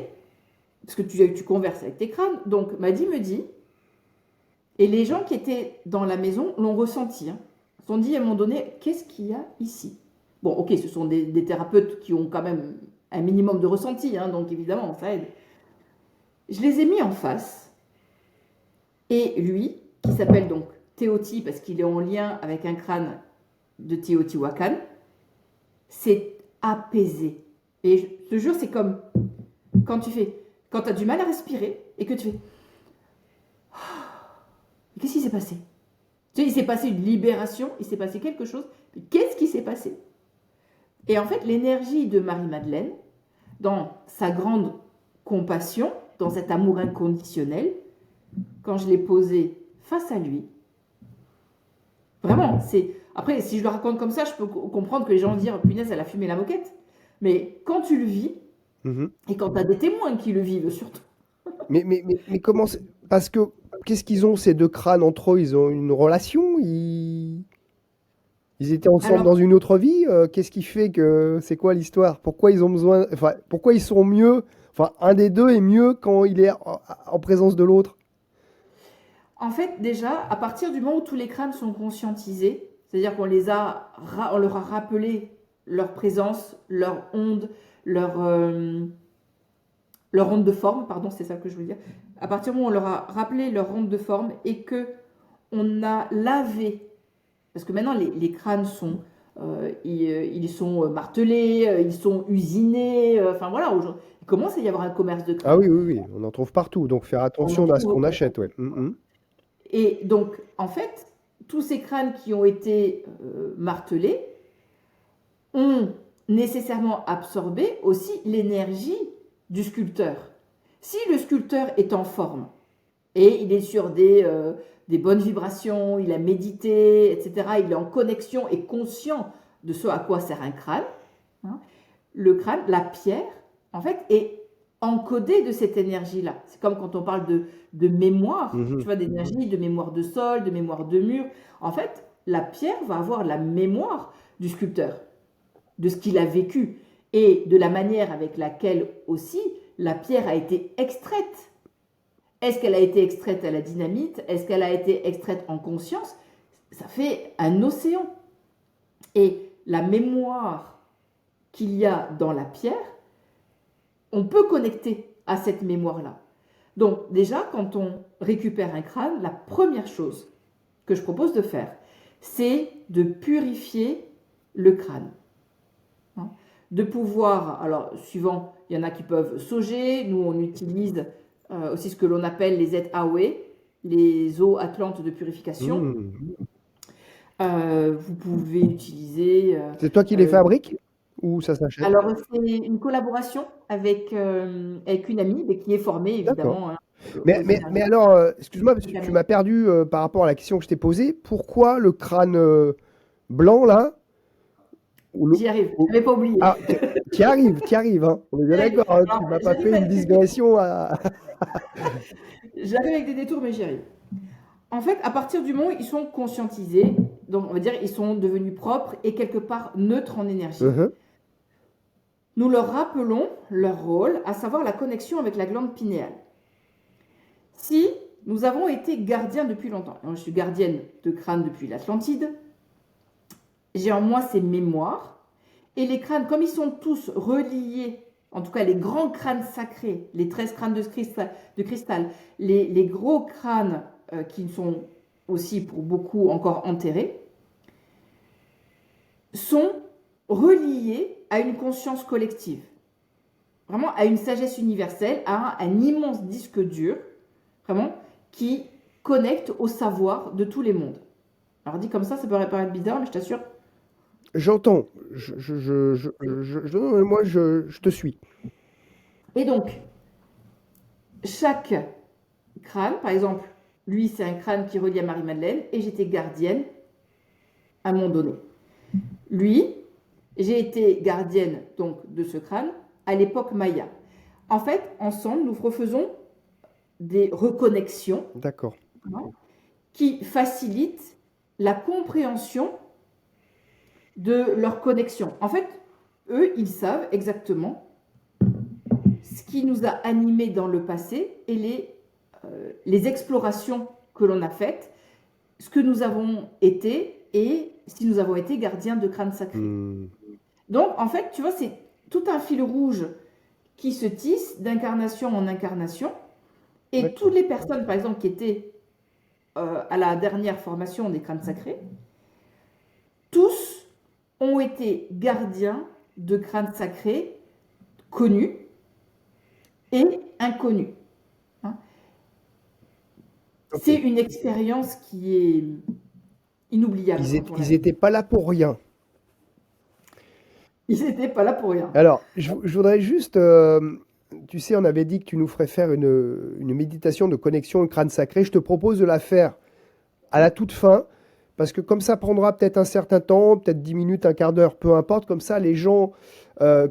S2: parce que tu converses avec tes crânes, donc Maddy me dit, et les gens qui étaient dans la maison l'ont ressenti. Hein, se sont dit à un moment donné, qu'est-ce qu'il y a ici? Bon, ok, ce sont des thérapeutes qui ont quand même un minimum de ressenti, hein, donc évidemment, ça aide. Je les ai mis en face. Et lui, qui s'appelle donc Teoti, parce qu'il est en lien avec un crâne de Teotihuacan, s'est apaisé. Et je te jure, c'est comme quand tu fais quand tu as du mal à respirer et que tu fais qu'est-ce qui s'est passé? Tu sais, il s'est passé une libération, il s'est passé quelque chose. Mais qu'est-ce qui s'est passé? Et en fait, l'énergie de Marie-Madeleine, dans sa grande compassion, dans cet amour inconditionnel, quand je l'ai posée face à lui, vraiment, c'est... Après, si je le raconte comme ça, je peux comprendre que les gens vont dire, punaise, elle a fumé la moquette. Mais quand tu le vis, et quand tu as des témoins qui le vivent surtout.
S1: Mais comment c'est... Parce que, qu'est-ce qu'ils ont, ces deux crânes entre eux? Ils ont une relation? Ils étaient ensemble dans
S2: Alors,
S1: une autre vie? Qu'est-ce qui fait que... C'est quoi l'histoire? Pourquoi ils ont besoin... Enfin, pourquoi ils sont mieux? Enfin, un des deux est mieux quand il est en présence de l'autre?
S2: en fait, déjà, à partir du moment où tous les crânes sont conscientisés, c'est-à-dire on leur a rappelé leur présence, leur onde, leur, euh, leur onde de forme, pardon, c'est ça que je veux dire. À partir du moment où on leur a rappelé leur onde de forme et que on a lavé, parce que maintenant les crânes sont, ils sont martelés, ils sont usinés, enfin voilà, il commence à y avoir un commerce de
S1: Ah
S2: crânes.
S1: oui, oui, oui, on en trouve partout. Donc faire
S2: On en
S1: attention à ce
S2: trouve.
S1: qu'on achète, ouais.
S2: Et donc, en fait, tous ces crânes qui ont été martelés ont nécessairement absorbé aussi l'énergie du sculpteur. Si le sculpteur est en forme et il est sur des bonnes vibrations, il a médité, etc., il est en connexion et conscient de ce à quoi sert un crâne, hein, le crâne, la pierre, en fait, est encodée de cette énergie-là. C'est comme quand on parle de mémoire, tu
S1: Mhm.
S2: vois, d'énergie, de mémoire de sol, de mémoire de mur. En fait, la pierre va avoir la mémoire du sculpteur, de ce qu'il a vécu et de la manière avec laquelle aussi la pierre a été extraite. Est-ce qu'elle a été extraite à la dynamite? Est-ce qu'elle a été extraite en conscience? Ça fait un océan. Et la mémoire qu'il y a dans la pierre, on peut connecter à cette mémoire-là. Donc déjà, quand on récupère un crâne, la première chose que je propose de faire, c'est de purifier le crâne. Hein. De pouvoir, alors suivant, il y en a qui peuvent sauger, nous on utilise aussi ce que l'on appelle les ZAOE, les eaux atlantes de purification.
S1: Mhm.
S2: Vous pouvez utiliser
S1: C'est toi qui les fabriques ou ça s'achète?
S2: alors, c'est une collaboration avec une amie, mais qui est formée
S1: D'accord.
S2: évidemment hein, aux
S1: Mais
S2: énergies
S1: alors, excuse-moi, parce que tu m'as
S2: chamaniques.
S1: perdu par rapport à la question que je t'ai posée. Pourquoi le crâne blanc, là, ou le-
S2: J'y arrive,
S1: ou-
S2: je n'avais pas oublié.
S1: Ah, t'y arrives, hein. On est bien
S2: J'y arrive.
S1: d'accord, hein. Tu
S2: Alors,
S1: m'as pas
S2: j'arrive
S1: fait une
S2: avec des détours.
S1: digression à...
S2: J'arrive avec des détours, mais j'y arrive. En fait, à partir du moment où ils sont conscientisés, donc on va dire ils sont devenus propres et quelque part neutres en énergie,
S1: Mhm.
S2: nous leur rappelons leur rôle, à savoir la connexion avec la glande pinéale. Si nous avons été gardiens depuis longtemps, je suis gardienne de crâne depuis l'Atlantide, j'ai en moi ces mémoires. Et les crânes, comme ils sont tous reliés, en tout cas les grands crânes sacrés, les 13 crânes de cristal, les gros crânes qui sont aussi pour beaucoup encore enterrés, sont reliés à une conscience collective, vraiment à une sagesse universelle, à un immense disque dur, vraiment, qui connecte au savoir de tous les mondes. Alors dit comme ça peut paraître bizarre, mais je t'assure.
S1: J'entends. Moi, je te suis.
S2: Et donc, chaque crâne, par exemple, lui, c'est un crâne qui relie à Marie-Madeleine, et j'étais gardienne à un moment donné. Lui, j'ai été gardienne donc de ce crâne à l'époque Maya. En fait, ensemble, nous refaisons des reconnexions
S1: D'accord.
S2: hein, qui facilitent la compréhension de leur connexion. En fait, eux, ils savent exactement ce qui nous a animés dans le passé et les explorations que l'on a faites, ce que nous avons été et si nous avons été gardiens de crânes sacrés.
S1: Hmm.
S2: Donc, en fait, tu vois, c'est tout un fil rouge qui se tisse d'incarnation en incarnation. Et toutes
S1: D'accord.
S2: les personnes, par exemple, qui étaient à la dernière formation des crânes sacrés, tous ont été gardiens de crânes sacrés connus et inconnu. Hein.
S1: Ok.
S2: C'est une expérience qui est inoubliable quand on la
S1: Ils
S2: vit.
S1: étaient pas là pour rien.
S2: Ils n'étaient pas là pour rien.
S1: Alors, je voudrais juste, tu sais, on avait dit que tu nous ferais faire une méditation de connexion au crâne sacré. Je te propose de la faire à la toute fin, parce que comme ça prendra peut-être un certain temps, peut-être 10 minutes, un quart d'heure, peu importe, comme ça, les gens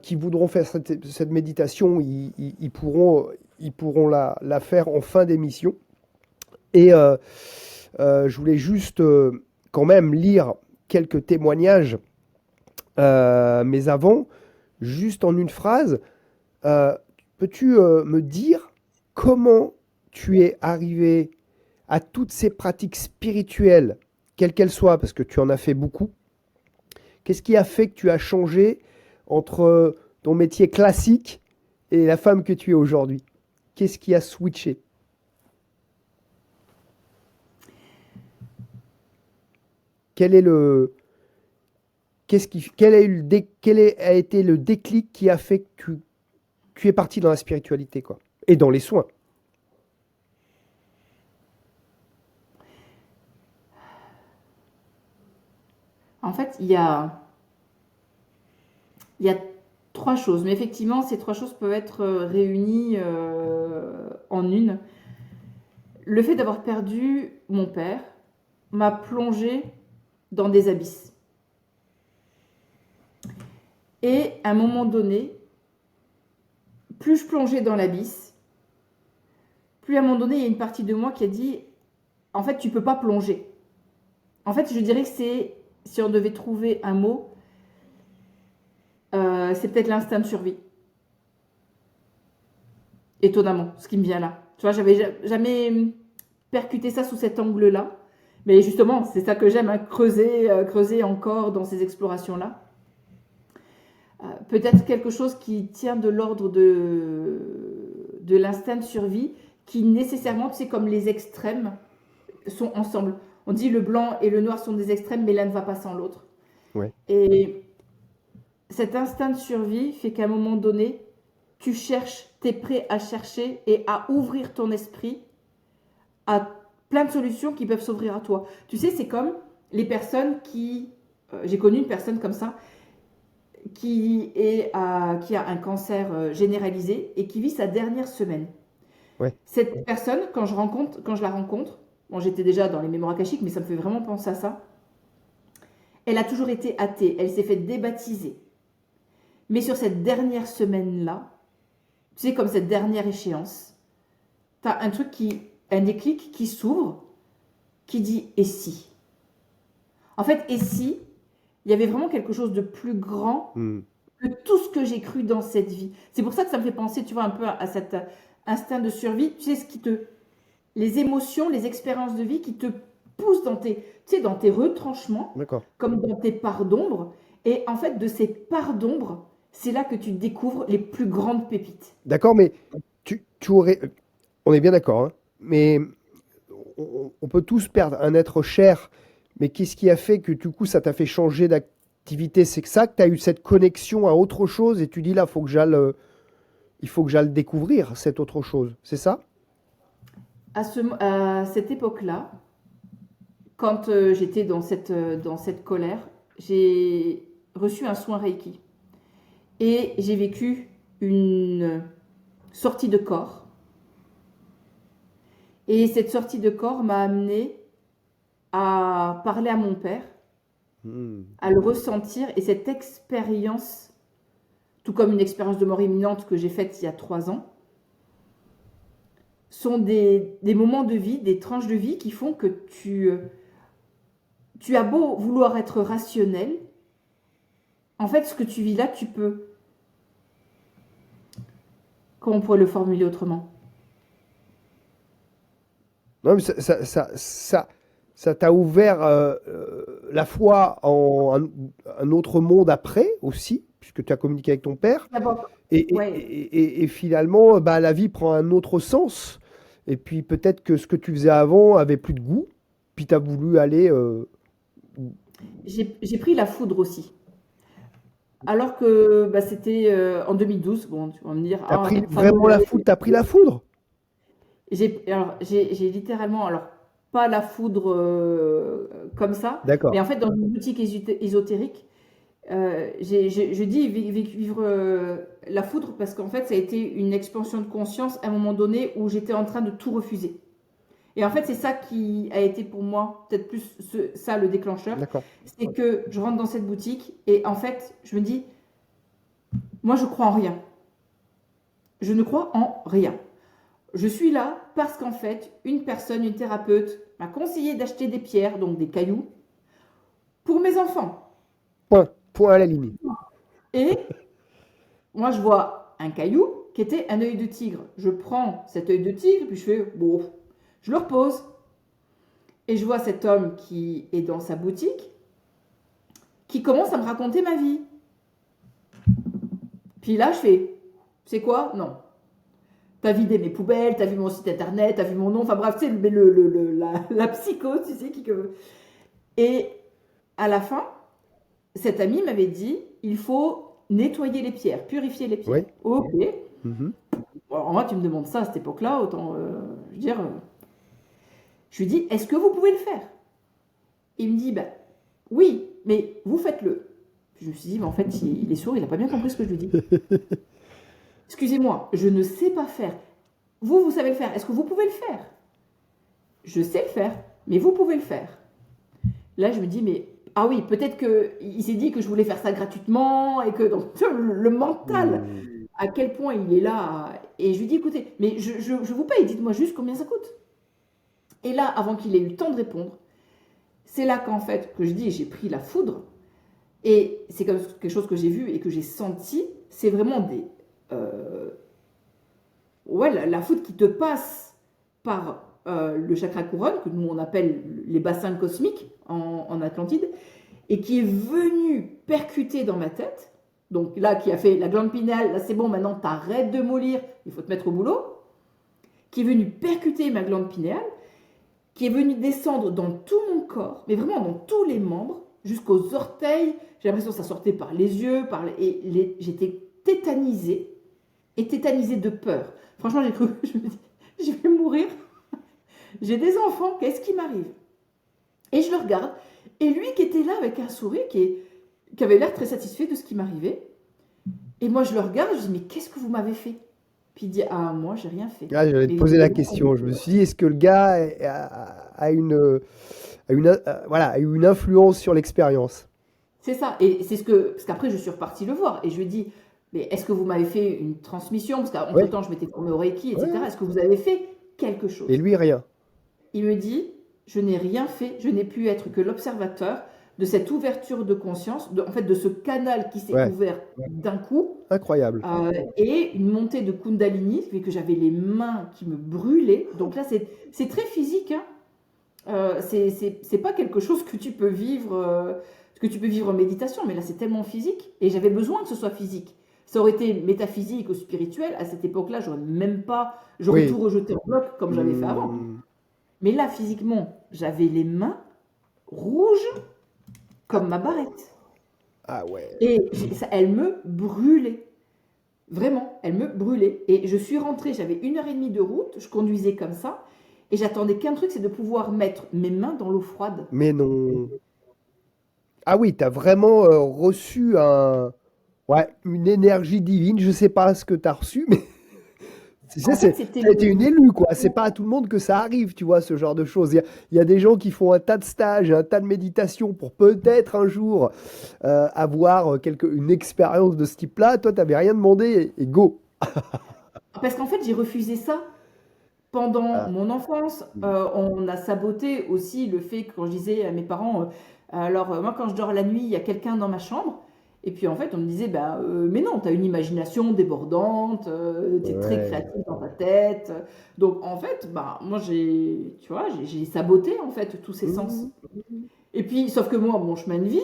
S1: qui voudront faire cette méditation, ils pourront la faire en fin d'émission. Et je voulais juste quand même lire quelques témoignages, mais avant, juste en une phrase, euh, peux-tu me dire comment tu es arrivé à toutes ces pratiques spirituelles, quelles qu'elles soient, parce que tu en as fait beaucoup? Qu'est-ce qui a fait que tu as changé entre ton métier classique et la femme que tu es aujourd'hui? Qu'est-ce qui a switché? Quel est le, quel est a été le déclic qui a fait que tu es parti dans la spiritualité, quoi, et dans les soins?
S2: En fait, il y a trois choses, mais effectivement, ces trois choses peuvent être réunies en une. Le fait d'avoir perdu mon père m'a plongé dans des abysses. Et à un moment donné, plus je plongeais dans l'abysse, plus à un moment donné, il y a une partie de moi qui a dit, en fait, tu peux pas plonger. En fait, je dirais que c'est, si on devait trouver un mot, c'est peut-être l'instinct de survie. Étonnamment, ce qui me vient là. Tu vois, j'avais jamais percuté ça sous cet angle-là. Mais justement, c'est ça que j'aime, hein, creuser encore dans ces explorations-là. Peut-être quelque chose qui tient de l'ordre de l'instinct de survie, qui nécessairement, tu sais, comme les extrêmes, sont ensemble. On dit le blanc et le noir sont des extrêmes, mais l'un ne va pas sans l'autre.
S1: Ouais.
S2: Et cet instinct de survie fait qu'à un moment donné, tu cherches, tu es prêt à chercher et à ouvrir ton esprit à plein de solutions qui peuvent s'ouvrir à toi. Tu sais, c'est comme les personnes qui... j'ai connu une personne comme ça qui a un cancer généralisé et qui vit sa dernière semaine.
S1: Ouais.
S2: Cette personne, quand je la rencontre, bon, j'étais déjà dans les mémoires akashiques, mais ça me fait vraiment penser à ça, elle a toujours été athée, elle s'est fait débaptiser. Mais sur cette dernière semaine-là, tu sais, comme cette dernière échéance, tu as un déclic qui s'ouvre, qui dit et si? En fait, et si il y avait vraiment quelque chose de plus grand
S1: Hmm.
S2: que tout ce que j'ai cru dans cette vie. C'est pour ça que ça me fait penser, tu vois, un peu à cet instinct de survie. Tu sais, les émotions, les expériences de vie qui te poussent dans tes retranchements,
S1: D'accord.
S2: comme dans tes parts d'ombre. Et en fait, de ces parts d'ombre, c'est là que tu découvres les plus grandes pépites.
S1: D'accord, mais tu aurais. On est bien d'accord, hein, mais on peut tous perdre un être cher, mais qu'est-ce qui a fait que du coup ça t'a fait changer d'activité? C'est que ça que tu as eu cette connexion à autre chose et tu dis là, il faut que j'aille découvrir cette autre chose. C'est ça?
S2: À cette époque-là, quand j'étais dans cette colère, j'ai reçu un soin Reiki. Et j'ai vécu une sortie de corps. Et cette sortie de corps m'a amené à parler à mon père,
S1: Hmm.
S2: à le ressentir. Et cette expérience, tout comme une expérience de mort imminente que j'ai faite il y a 3 ans, sont des moments de vie, des tranches de vie qui font que tu as beau vouloir être rationnel, en fait, ce que tu vis là, tu peux... Comment on pourrait le formuler autrement?
S1: Non, mais ça t'a ouvert la foi en un autre monde après aussi, puisque tu as communiqué avec ton père.
S2: D'abord,
S1: Et,
S2: ouais,
S1: et finalement, bah, la vie prend un autre sens. Et puis peut-être que ce que tu faisais avant avait plus de goût. Puis tu as voulu aller.
S2: j'ai pris la foudre aussi. alors que bah, c'était en 2012. Bon, tu vas me dire,
S1: T'as
S2: ah,
S1: pris
S2: ça nous
S1: vraiment la foudre, t'as pris la foudre?
S2: j'ai littéralement, alors pas la foudre comme ça, mais
S1: D'accord.
S2: en fait dans une boutique ésotérique, je dis vivre la foudre parce qu'en fait ça a été une expansion de conscience à un moment donné où j'étais en train de tout refuser. Et en fait c'est ça qui a été pour moi peut-être plus ça le déclencheur,
S1: D'accord.
S2: c'est que je rentre dans cette boutique et en fait je me dis, moi je crois en rien, je ne crois en rien. Je suis là parce qu'en fait, une personne, une thérapeute, m'a conseillé d'acheter des pierres, donc des cailloux, pour mes enfants.
S1: Point. Point à la ligne.
S2: Et moi, je vois un caillou qui était un œil de tigre. Je prends cet œil de tigre, puis je fais, bon, je le repose. Et je vois cet homme qui est dans sa boutique, qui commence à me raconter ma vie. Puis là, je fais, c'est quoi? Non. T'as vidé mes poubelles, t'as vu mon site internet, t'as vu mon nom, enfin bref, tu sais, la psychose, tu sais, Et à la fin, cet ami m'avait dit, il faut nettoyer les pierres, purifier les
S1: Oui.
S2: pierres. Ok.
S1: Mhm.
S2: Alors moi, tu me demandes ça à cette époque-là, autant, je veux dire, je lui dis, est-ce que vous pouvez le faire? Il me dit, ben oui, mais vous faites-le. Je me suis dit, mais en fait, il est sourd, il n'a pas bien compris ce que je lui dis. Excusez-moi, je ne sais pas faire. Vous savez le faire. Est-ce que vous pouvez le faire? Je sais le faire, mais vous pouvez le faire. Là, je me dis, mais ah oui, peut-être qu'il s'est dit que je voulais faire ça gratuitement et que donc le mental,
S1: Hmm.
S2: à quel point il est là. Et je lui dis, écoutez, mais je vous paye, dites-moi juste combien ça coûte. Et là, avant qu'il ait eu le temps de répondre, c'est là qu'en fait, que je dis, j'ai pris la foudre. Et c'est quelque chose que j'ai vu et que j'ai senti. C'est vraiment ouais, la foudre qui te passe par le chakra couronne, que nous on appelle les bassins cosmiques en Atlantide, et qui est venu percuter dans ma tête. Donc là, qui a fait la glande pinéale, là c'est bon, maintenant t'arrêtes de mollir, il faut te mettre au boulot. Qui est venu percuter ma glande pinéale, qui est venu descendre dans tout mon corps, mais vraiment dans tous les membres, jusqu'aux orteils. J'ai l'impression que ça sortait par les yeux, j'étais tétanisée, et tétanisée de peur. Franchement, j'ai cru, je me dis, je vais mourir. J'ai des enfants, qu'est-ce qui m'arrive? Et je le regarde, et lui qui était là avec un sourire, qui avait l'air très satisfait de ce qui m'arrivait. Et moi, je le regarde, je dis, mais qu'est-ce que vous m'avez fait? Puis il dit, ah, moi, j'ai rien fait.
S1: Ah, j'allais te
S2: Mais
S1: poser la question. Je me suis dit, est-ce que le gars voilà, a eu une influence sur l'expérience?
S2: c'est ça. Et c'est parce qu'après, je suis repartie le voir, et je lui ai dit, mais est-ce que vous m'avez fait une transmission? Parce
S1: Oui,
S2: qu'entre-temps, je m'étais formée au Reiki,
S1: oui.
S2: etc. Est-ce que vous avez fait quelque
S1: Et
S2: chose?
S1: lui, rien.
S2: Il me dit, je n'ai rien fait, je n'ai pu être que l'observateur de cette ouverture de conscience, en fait de ce canal qui s'est
S1: Ouais,
S2: ouvert d'un coup,
S1: incroyable.
S2: et une montée de Kundalini, vu que j'avais les mains qui me brûlaient. Donc là, c'est très physique, hein. C'est pas quelque chose que tu peux vivre en méditation, mais là c'est tellement physique, et j'avais besoin que ce soit physique. Ça aurait été métaphysique ou spirituel, à cette époque-là, j'aurais
S1: Oui.
S2: tout rejeté en bloc comme j'avais fait avant.
S1: Hmm.
S2: Mais là, physiquement, j'avais les mains rouges comme ma barrette.
S1: Ah ouais.
S2: Et elle me brûlait. Vraiment, elle me brûlait. Et je suis rentrée, j'avais 1 heure et demie de route, je conduisais comme ça, et j'attendais qu'un truc, c'est de pouvoir mettre mes mains dans l'eau froide.
S1: Mais non. Ah oui, t'as vraiment reçu ouais, une énergie divine. Je sais pas ce que t'as reçu, mais tu sais,
S2: En fait, c'était
S1: t'as été une
S2: le...
S1: élue, quoi. C'est pas à tout le monde que ça arrive, tu vois, ce genre de choses. Il y a des gens qui font un tas de stages, un tas de méditations pour peut-être un jour avoir une expérience de ce type-là. Toi, t'avais rien demandé et go.
S2: Parce qu'en fait, j'ai refusé ça pendant
S1: Ah,
S2: mon enfance. On a saboté aussi le fait que quand je disais à mes parents, moi quand je dors la nuit, il y a quelqu'un dans ma chambre. Et puis en fait, on me disait, bah, mais non, tu as une imagination débordante, tu es très
S1: ouais.
S2: créatif dans ta tête. Donc en fait, bah, moi tu vois, j'ai saboté en fait tous ces sens.
S1: Mhm.
S2: Et puis, sauf que moi, mon chemin de vie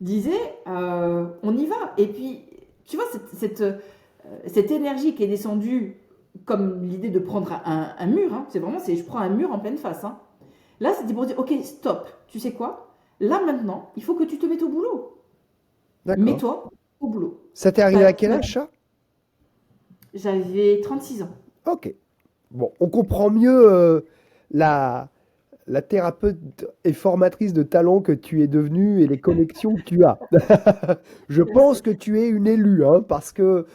S2: disait, on y va. Et puis, tu vois, cette énergie qui est descendue, comme l'idée de prendre un mur, hein, c'est vraiment, je prends un mur en pleine face, hein. Là, c'était pour dire, ok, stop, tu sais quoi? Là, maintenant, il faut que tu te mettes au boulot.
S1: D'accord.
S2: Mets-toi au boulot.
S1: Ça t'est arrivé
S2: Ça-
S1: à quel
S2: ça-
S1: âge, ça?
S2: J'avais 36 ans.
S1: Ok. Bon, on comprend mieux la, la thérapeute et formatrice de talent que tu es devenue et les connexions que tu as. Je pense
S2: Merci.
S1: que tu es une élue, hein, parce que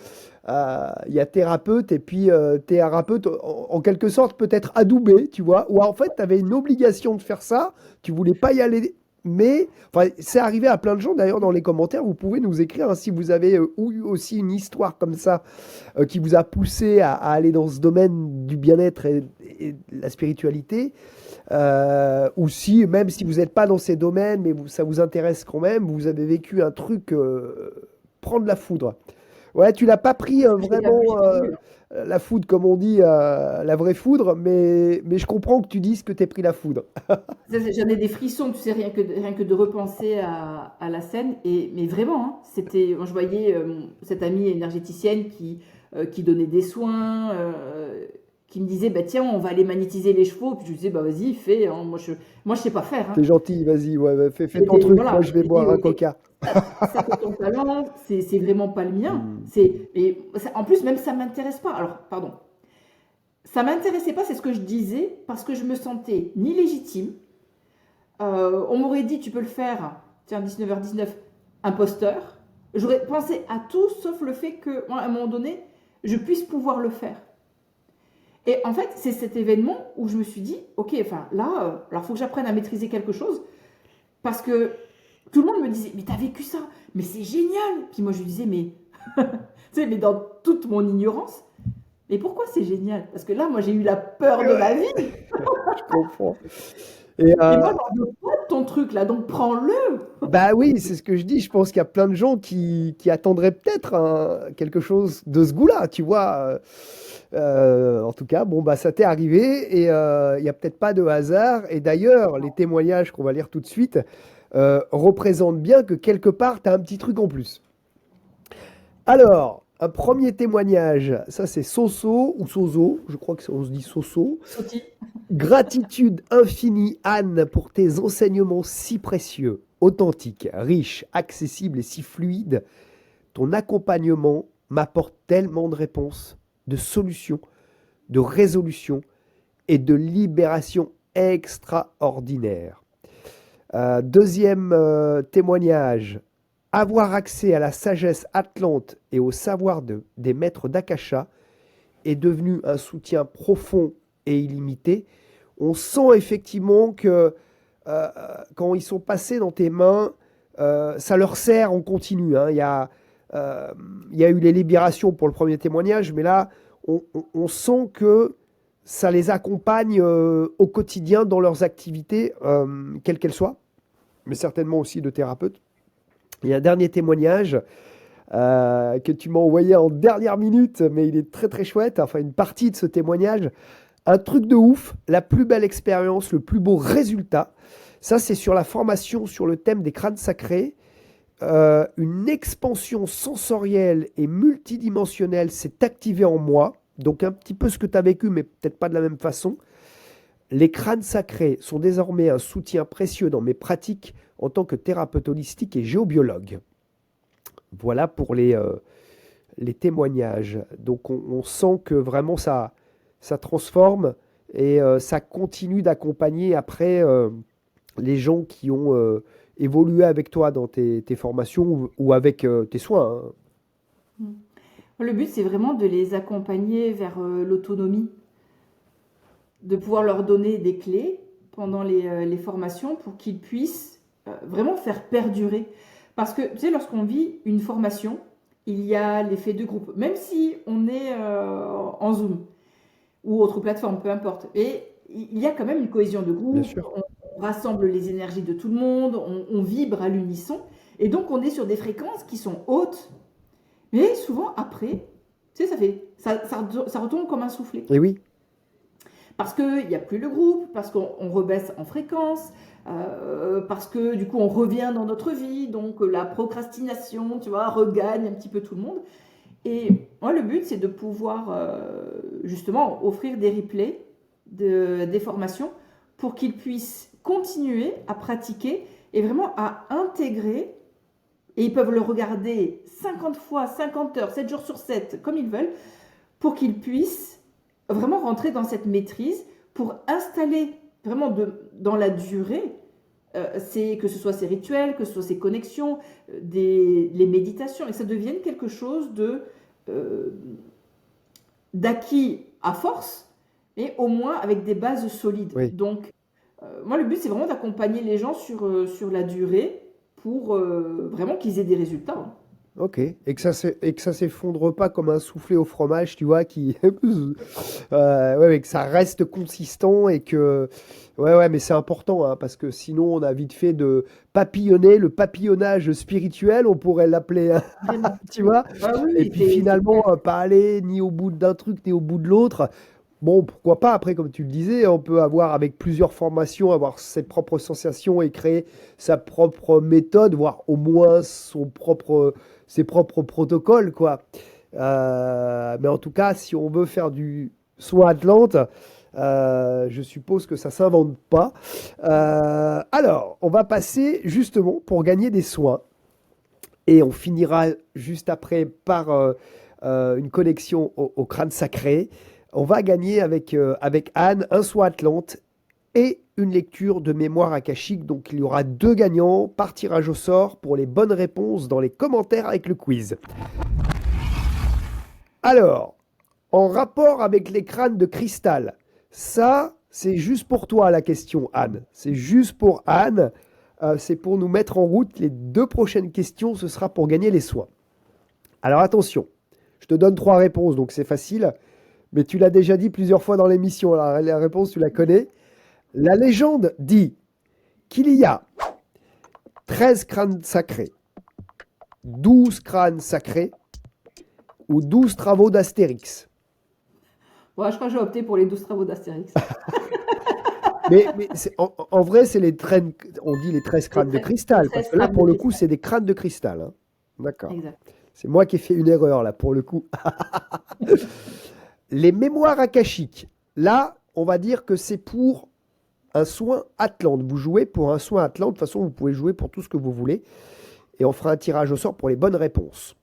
S1: il y a thérapeute et puis thérapeute en quelque sorte peut-être adoubé, tu vois, ou en fait tu avais une obligation de faire ça, tu voulais pas y aller, mais enfin, c'est arrivé à plein de gens d'ailleurs dans les commentaires, vous pouvez nous écrire hein, si vous avez eu aussi une histoire comme ça qui vous a poussé à aller dans ce domaine du bien-être et de la spiritualité. Ou si, même si vous n'êtes pas dans ces domaines, mais ça vous intéresse quand même, vous avez vécu un truc, prendre la foudre. Ouais, tu l'as pas pris vraiment
S2: J'ai pas voulu.
S1: la foudre, comme on dit, la vraie foudre, mais je comprends que tu dises que tu pris la foudre.
S2: J'en ai des frissons, tu sais, rien que de repenser à la scène. Mais vraiment, hein, moi, je voyais cette amie énergéticienne qui donnait des soins, qui me disait, bah, tiens, on va aller magnétiser les chevaux. Puis je lui disais, bah, vas-y, fais, hein. Moi, je sais pas faire, hein.
S1: C'est gentil, vas-y, ouais, ouais, fais ton
S2: Et
S1: truc, moi
S2: voilà,
S1: je vais
S2: j'ai dit,
S1: boire un
S2: ok,
S1: coca.
S2: ça c'est ton talent, c'est vraiment pas le mien.
S1: Hmm.
S2: En plus, même ça m'intéresse pas. Alors, pardon, ça m'intéressait pas, c'est ce que je disais, parce que je me sentais ni légitime. On m'aurait dit, tu peux le faire, tiens, 19h19, imposteur. J'aurais pensé à tout sauf le fait que, moi, à un moment donné, je puisse pouvoir le faire. Et en fait, c'est cet événement où je me suis dit, ok, enfin là, alors faut que j'apprenne à maîtriser quelque chose, parce que tout le monde me disait, mais t'as vécu ça, mais c'est génial. Puis moi je lui disais, mais, tu sais, mais dans toute mon ignorance, mais pourquoi c'est génial? Parce que là, moi j'ai eu la peur de ma
S1: Ouais,
S2: vie.
S1: je comprends. Et
S2: Et moi, j'en veux pas de ton truc là, donc prends-le.
S1: bah oui, c'est ce que je dis. Je pense qu'il y a plein de gens qui attendraient peut-être quelque chose de ce goût-là, tu vois. En tout cas, bon, bah ça t'est arrivé et il n'y a peut-être pas de hasard. Et d'ailleurs, les témoignages qu'on va lire tout de suite représentent bien que quelque part, tu as un petit truc en plus. Alors, un premier témoignage, ça c'est Soso ou Sozo, je crois qu'on se dit Soso.
S2: Sauti.
S1: Gratitude infinie, Anne, pour tes enseignements si précieux, authentiques, riches, accessibles et si fluides. Ton accompagnement m'apporte tellement de réponses, de solutions, de résolutions et de libération extraordinaires. Deuxième témoignage. Avoir accès à la sagesse atlante et au savoir des maîtres d'Akasha est devenu un soutien profond et illimité. On sent effectivement que quand ils sont passés dans tes mains, ça leur sert en continu, hein. Euh, il y a eu les libérations pour le premier témoignage, mais là, on sent que ça les accompagne au quotidien dans leurs activités, quelles qu'elles soient, mais certainement aussi de thérapeute. Il y a un dernier témoignage que tu m'as envoyé en dernière minute, mais il est très très chouette. Enfin, une partie de ce témoignage. Un truc de ouf, la plus belle expérience, le plus beau résultat. Ça, c'est sur la formation sur le thème des crânes sacrés. Une expansion sensorielle et multidimensionnelle s'est activée en moi. Donc un petit peu ce que tu as vécu, mais peut-être pas de la même façon. Les crânes sacrés sont désormais un soutien précieux dans mes pratiques en tant que thérapeute holistique et géobiologue. Voilà pour les témoignages. Donc on sent que vraiment ça transforme et ça continue d'accompagner après les gens qui ont évolué avec toi dans tes formations ou avec tes soins, hein.
S2: Le but, c'est vraiment de les accompagner vers l'autonomie, de pouvoir leur donner des clés pendant les formations pour qu'ils puissent vraiment faire perdurer. Parce que, tu sais, lorsqu'on vit une formation, il y a l'effet de groupe, même si on est en Zoom ou autre plateforme, peu importe. Et il y a quand même une cohésion de
S1: Bien
S2: groupe,
S1: sûr.
S2: on rassemble les énergies de tout le monde, on vibre à l'unisson, et donc on est sur des fréquences qui sont hautes. Mais souvent, après, tu sais, ça retombe comme un soufflet.
S1: Et oui,
S2: Parce qu'il n'y a plus le groupe, parce qu'on rebaisse en fréquence, parce que du coup on revient dans notre vie, donc la procrastination, tu vois, regagne un petit peu tout le monde. Et moi, le but, c'est de pouvoir justement offrir des replays des formations pour qu'ils puissent continuer à pratiquer et vraiment à intégrer Et ils peuvent le regarder 50 fois, 50 heures, 7 jours sur 7, comme ils veulent, pour qu'ils puissent vraiment rentrer dans cette maîtrise, pour installer vraiment dans la durée, que ce soit ces rituels, que ce soit ces connexions, les méditations, et que ça devienne quelque chose d'acquis à force, mais au moins avec des bases solides.
S1: Oui.
S2: Donc, moi, le but, c'est vraiment d'accompagner les gens sur la durée pour vraiment qu'ils aient des résultats. Hein.
S1: Ok. Et que ça s'effondre pas comme un soufflé au fromage, tu vois, qui ouais, mais que ça reste consistant et que ouais, mais c'est important hein, parce que sinon on a vite fait de papillonner, le papillonnage spirituel, on pourrait l'appeler, hein,
S2: Vraiment.
S1: tu vois.
S2: Ah
S1: Et
S2: oui,
S1: puis finalement pas aller ni au bout d'un truc ni au bout de l'autre. Bon, pourquoi pas, après, comme tu le disais, on peut avoir avec plusieurs formations, avoir ses propres sensations et créer sa propre méthode, voire au moins ses propres protocoles, quoi. Mais en tout cas, si on veut faire du soin Atlante, je suppose que ça s'invente pas. Alors, on va passer justement pour gagner des soins. Et on finira juste après par une connexion au crâne sacré. On va gagner avec Anne un soin Atlante et une lecture de mémoire akashique. Donc il y aura 2 gagnants par tirage au sort pour les bonnes réponses dans les commentaires avec le quiz. Alors, en rapport avec les crânes de cristal, ça, c'est juste pour toi la question, Anne. C'est juste pour Anne. C'est pour nous mettre en route. Les 2 prochaines questions, ce sera pour gagner les soins. Alors attention, je te donne 3 réponses, donc c'est facile. Mais tu l'as déjà dit plusieurs fois dans l'émission. La réponse, tu la connais. La légende dit qu'il y a 13 crânes sacrés, 12 crânes sacrés ou 12 travaux d'Astérix.
S2: Ouais, je crois que j'ai opté pour les 12 travaux d'Astérix.
S1: Mais en vrai, c'est on dit les 13 crânes de cristal,
S2: les 13
S1: parce que là,
S2: crânes
S1: pour
S2: de
S1: le coup,
S2: cristal.
S1: c'est des crânes de cristal. Hein. D'accord.
S2: Exact.
S1: C'est moi qui ai fait une erreur, là, pour le coup. Les mémoires akashiques, là, on va dire que c'est pour un soin Atlante. Vous jouez pour un soin Atlante. De toute façon, vous pouvez jouer pour tout ce que vous voulez. Et on fera un tirage au sort pour les bonnes réponses.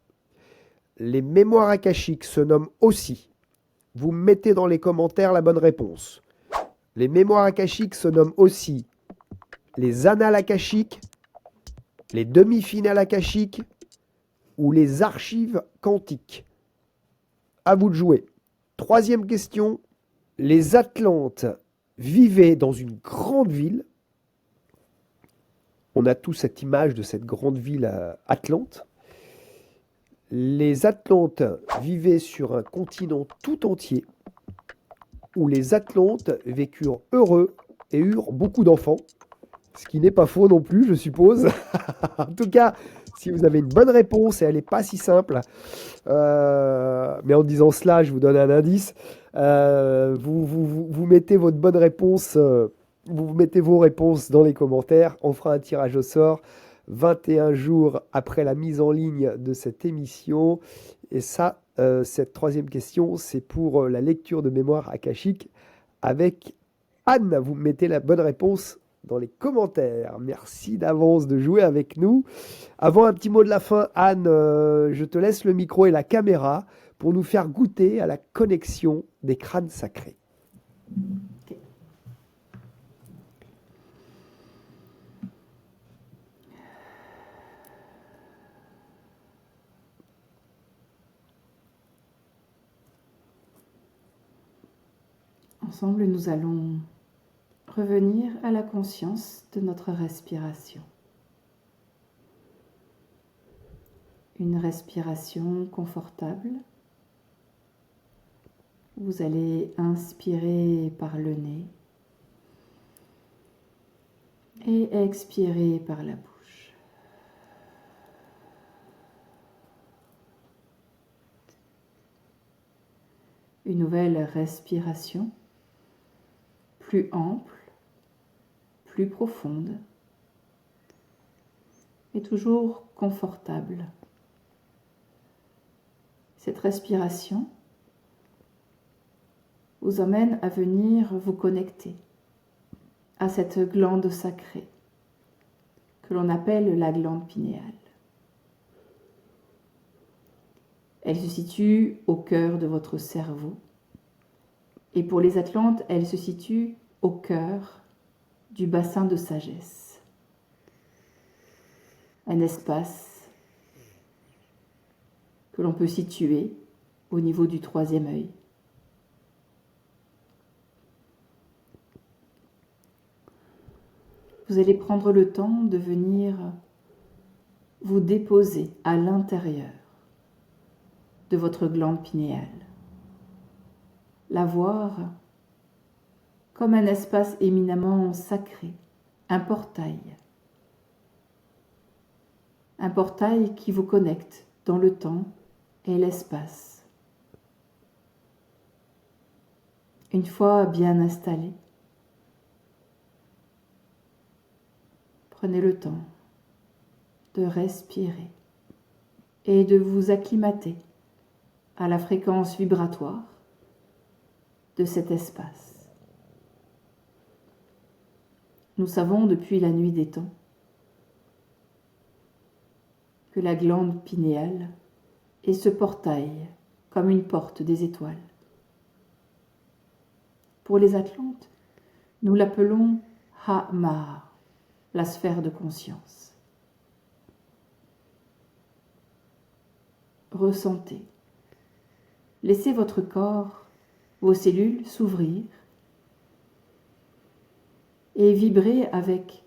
S1: Les mémoires akashiques se nomment aussi. Vous mettez dans les commentaires la bonne réponse. Les mémoires akashiques se nomment aussi les annales akashiques, les demi-finales akashiques ou les archives quantiques. À vous de jouer. 3e question. Les Atlantes vivaient dans une grande ville. On a tous cette image de cette grande ville Atlante. Les Atlantes vivaient sur un continent tout entier où les Atlantes vécurent heureux et eurent beaucoup d'enfants. Ce qui n'est pas faux non plus, je suppose. En tout cas, si vous avez une bonne réponse, et elle n'est pas si simple, mais en disant cela, je vous donne un indice, vous mettez votre bonne réponse, vous mettez vos réponses dans les commentaires, on fera un tirage au sort 21 jours après la mise en ligne de cette émission. Et ça, cette 3e question, c'est pour la lecture de mémoire akashique avec Anne. Vous mettez la bonne réponse dans les commentaires. Merci d'avance de jouer avec nous. Avant un petit mot de la fin, Anne, je te laisse le micro et la caméra pour nous faire goûter à la connexion des crânes sacrés.
S2: Okay. Ensemble, nous allons revenir à la conscience de notre respiration. Une respiration confortable. Vous allez inspirer par le nez et expirer par la bouche. Une nouvelle respiration, plus ample, plus profonde, et toujours confortable. Cette respiration vous amène à venir vous connecter à cette glande sacrée que l'on appelle la glande pinéale. Elle se situe au cœur de votre cerveau. Et pour les Atlantes, elle se situe au cœur du bassin de sagesse. Un espace que l'on peut situer au niveau du troisième œil. Vous allez prendre le temps de venir vous déposer à l'intérieur de votre glande pinéale. La voir comme un espace éminemment sacré, un portail qui vous connecte dans le temps et l'espace. Une fois bien installé, prenez le temps de respirer et de vous acclimater à la fréquence vibratoire de cet espace. Nous savons depuis la nuit des temps que la glande pinéale est ce portail comme une porte des étoiles. Pour les Atlantes, nous l'appelons Ha-Ma, la sphère de conscience. Ressentez. Laissez votre corps, vos cellules s'ouvrir et vibrer avec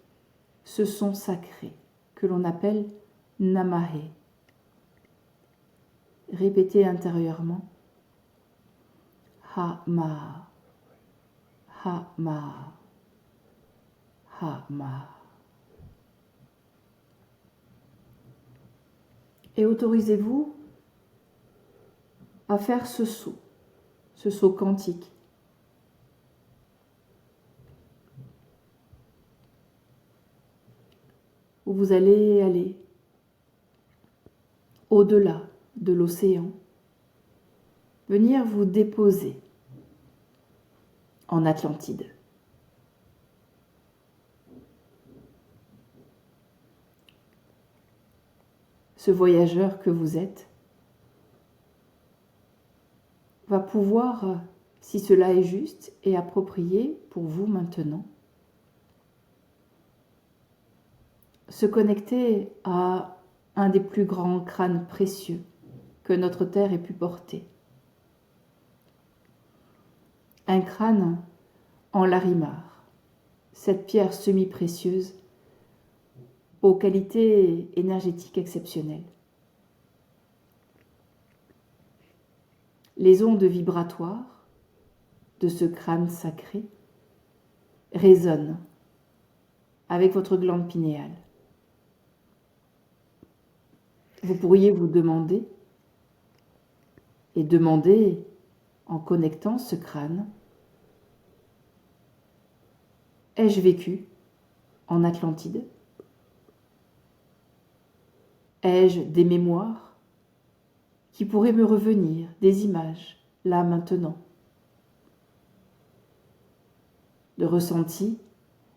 S2: ce son sacré que l'on appelle Namahe. Répétez intérieurement Ha-Ma, Ha-Ma, Ha-Ma. Et autorisez-vous à faire ce saut quantique. Où vous allez aller au-delà de l'océan, venir vous déposer en Atlantide. Ce voyageur que vous êtes va pouvoir, si cela est juste et approprié pour vous maintenant, se connecter à un des plus grands crânes précieux que notre Terre ait pu porter. Un crâne en larimar, cette pierre semi-précieuse aux qualités énergétiques exceptionnelles. Les ondes vibratoires de ce crâne sacré résonnent avec votre glande pinéale. Vous pourriez vous demander, et demander en connectant ce crâne, ai-je vécu en Atlantide? Ai-je des mémoires qui pourraient me revenir, des images, là maintenant? De ressentis,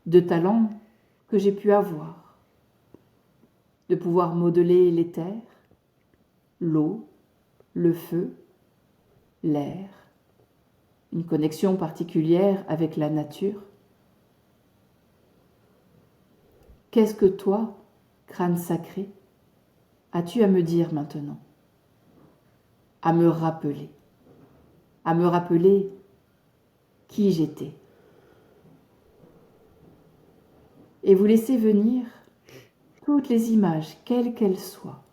S2: de talents que j'ai pu avoir, de pouvoir modeler les terres, l'eau, le feu, l'air, une connexion particulière avec la nature. Qu'est-ce que toi, crâne sacré, as-tu à me dire maintenant? À me rappeler qui j'étais. Et vous laissez venir toutes les images, quelles qu'elles soient,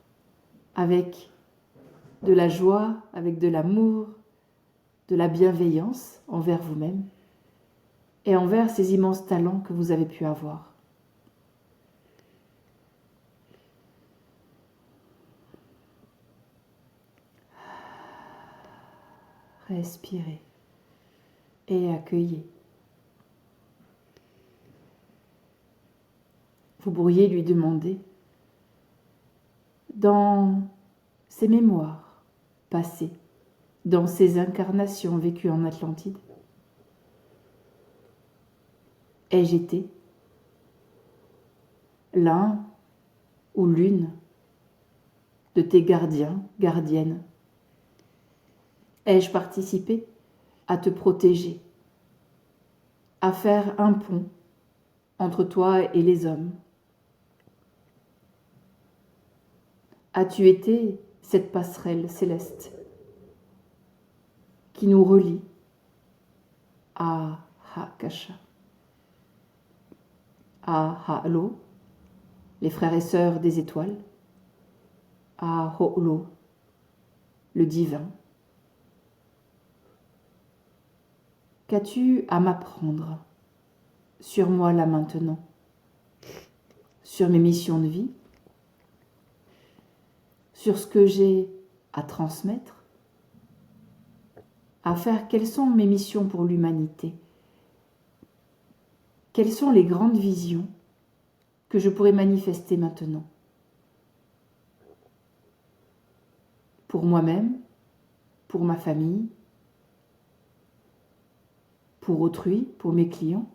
S2: avec de la joie, avec de l'amour, de la bienveillance envers vous-même et envers ces immenses talents que vous avez pu avoir. Respirez et accueillez. Vous pourriez lui demander, dans ses mémoires passées, dans ses incarnations vécues en Atlantide, ai-je été l'un ou l'une de tes gardiens, gardiennes Ai-je participé à te protéger, à faire un pont entre toi et les hommes? As-tu été cette passerelle céleste qui nous relie à Hakasha, à Ha'lo, les frères et sœurs des étoiles, à Ho'lo, le divin? Qu'as-tu à m'apprendre sur moi là maintenant, sur mes missions de vie, sur ce que j'ai à transmettre, à faire? Quelles sont mes missions pour l'humanité? Quelles sont les grandes visions que je pourrais manifester maintenant? Pour moi-même, pour ma famille, pour autrui, pour mes clients,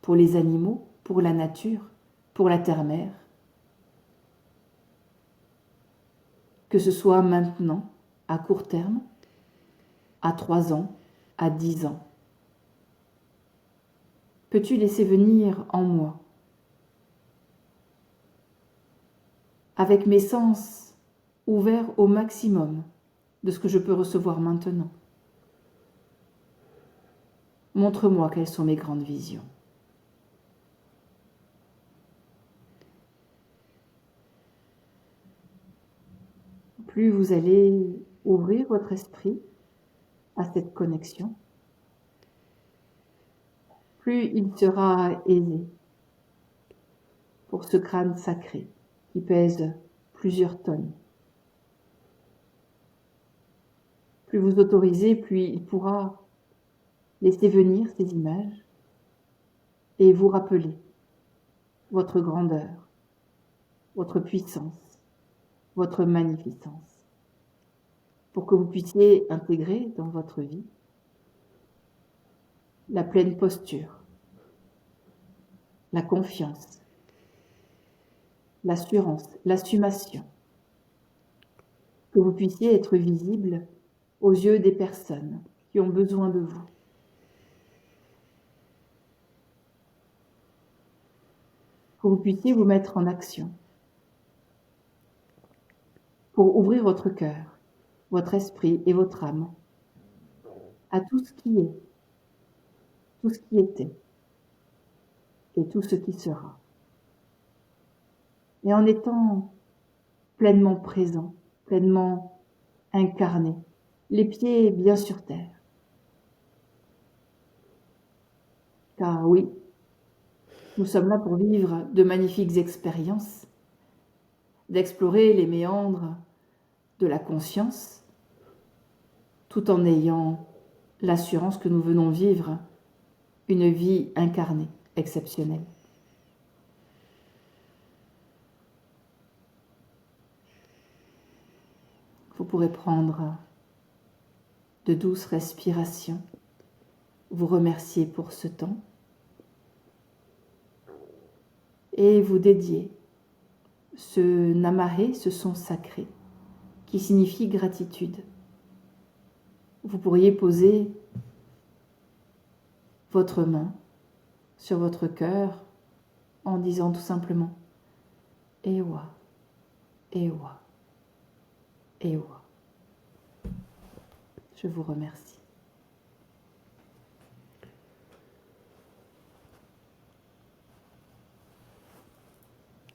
S2: pour les animaux, pour la nature, pour la terre-mère. Que ce soit maintenant, à court terme, à 3 ans, à 10 ans. Peux-tu laisser venir en moi, avec mes sens ouverts au maximum de ce que je peux recevoir maintenant? Montre-moi quelles sont mes grandes visions. Plus vous allez ouvrir votre esprit à cette connexion, plus il sera aisé pour ce crâne sacré qui pèse plusieurs tonnes. Plus vous autorisez, plus il pourra laisser venir ces images et vous rappeler votre grandeur, votre puissance, votre magnificence, pour que vous puissiez intégrer dans votre vie la pleine posture, la confiance, l'assurance, l'assumation, que vous puissiez être visible aux yeux des personnes qui ont besoin de vous. Que vous puissiez vous mettre en action pour ouvrir votre cœur, votre esprit et votre âme à tout ce qui est, tout ce qui était et tout ce qui sera. Et en étant pleinement présent, pleinement incarné, les pieds bien sur terre. Car oui, nous sommes là pour vivre de magnifiques expériences, d'explorer les méandres de la conscience, tout en ayant l'assurance que nous venons vivre une vie incarnée, exceptionnelle. Vous pourrez prendre de douces respirations, vous remercier pour ce temps et vous dédier ce Namahe, ce son sacré qui signifie gratitude. Vous pourriez poser votre main sur votre cœur en disant tout simplement Ewa, Ewa, Ewa. Je vous remercie.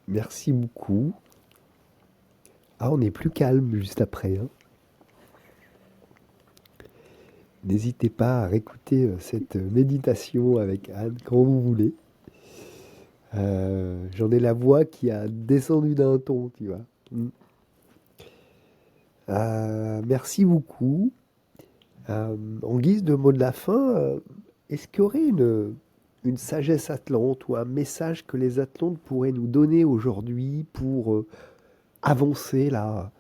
S1: Merci beaucoup. Ah, on est plus calme juste après, hein. N'hésitez pas à réécouter cette méditation avec Anne quand vous voulez. J'en ai la voix qui a descendu d'un ton, tu vois. Merci beaucoup. En guise de mot de la fin, est-ce qu'il y aurait une sagesse atlante ou un message que les Atlantes pourraient nous donner aujourd'hui pour avancer là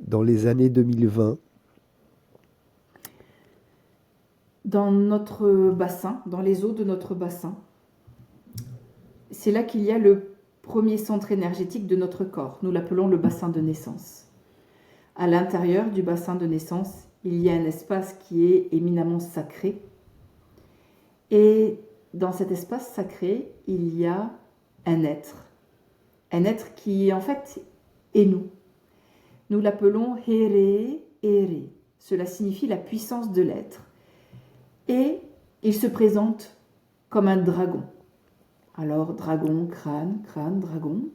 S1: dans les années 2020?
S2: Dans notre bassin, dans les eaux de notre bassin, c'est là qu'il y a le premier centre énergétique de notre corps. Nous l'appelons le bassin de naissance. À l'intérieur du bassin de naissance, il y a un espace qui est éminemment sacré. Et dans cet espace sacré, il y a un être qui en fait est nous. Nous l'appelons Here, Ere. Cela signifie la puissance de l'être. Et il se présente comme un dragon. Alors, dragon, crâne, crâne, dragon,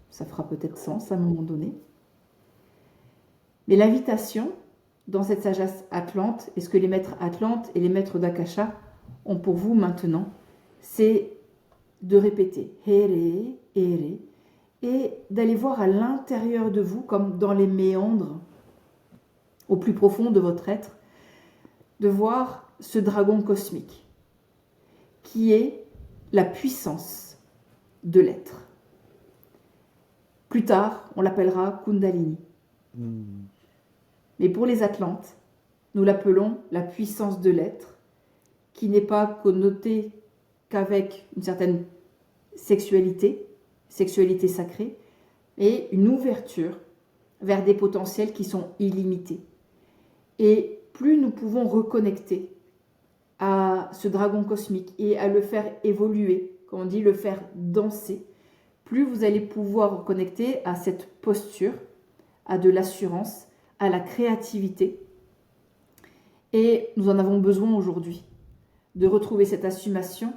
S2: ça fera peut-être sens à un moment donné. Mais l'invitation dans cette sagesse atlante, et ce que les maîtres atlantes et les maîtres d'Akasha ont pour vous maintenant, c'est de répéter Here, Ere, et d'aller voir à l'intérieur de vous, comme dans les méandres, au plus profond de votre être, de voir ce dragon cosmique, qui est la puissance de l'être. Plus tard, on l'appellera Kundalini. Mais pour les Atlantes, nous l'appelons la puissance de l'être, qui n'est pas connotée qu'avec une certaine sexualité sacrée, et une ouverture vers des potentiels qui sont illimités. Et plus nous pouvons reconnecter à ce dragon cosmique et à le faire évoluer, comme on dit, le faire danser, plus vous allez pouvoir vous connecter à cette posture, à de l'assurance, à la créativité. Et nous en avons besoin aujourd'hui, de retrouver cette assumation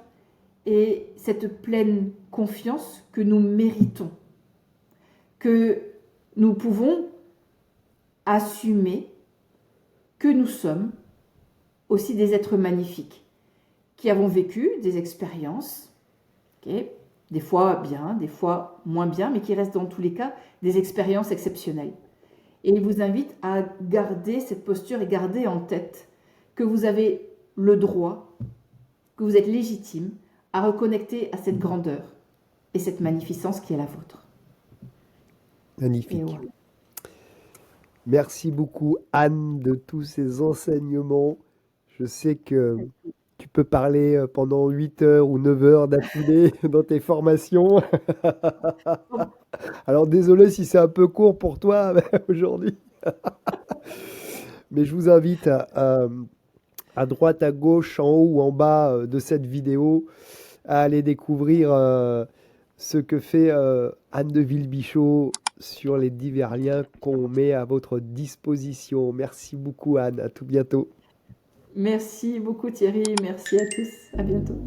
S2: et cette pleine confiance que nous méritons, que nous pouvons assumer que nous sommes aussi des êtres magnifiques, qui avons vécu des expériences, des fois bien, des fois moins bien, mais qui restent dans tous les cas des expériences exceptionnelles. Et il vous invite à garder cette posture et garder en tête que vous avez le droit, que vous êtes légitime à reconnecter à cette grandeur et cette magnificence qui est la vôtre.
S1: Magnifique.
S2: Voilà.
S1: Merci beaucoup, Anne, de tous ces enseignements. Je sais que tu peux parler pendant 8 heures ou 9 heures d'affilée dans tes formations. Alors, désolé si c'est un peu court pour toi aujourd'hui. Mais je vous invite à droite, à gauche, en haut ou en bas de cette vidéo à aller découvrir ce que fait Anne de Villebichot sur les divers liens qu'on met à votre disposition. Merci beaucoup, Anne. À tout bientôt.
S2: Merci beaucoup Thierry, merci à tous, à bientôt.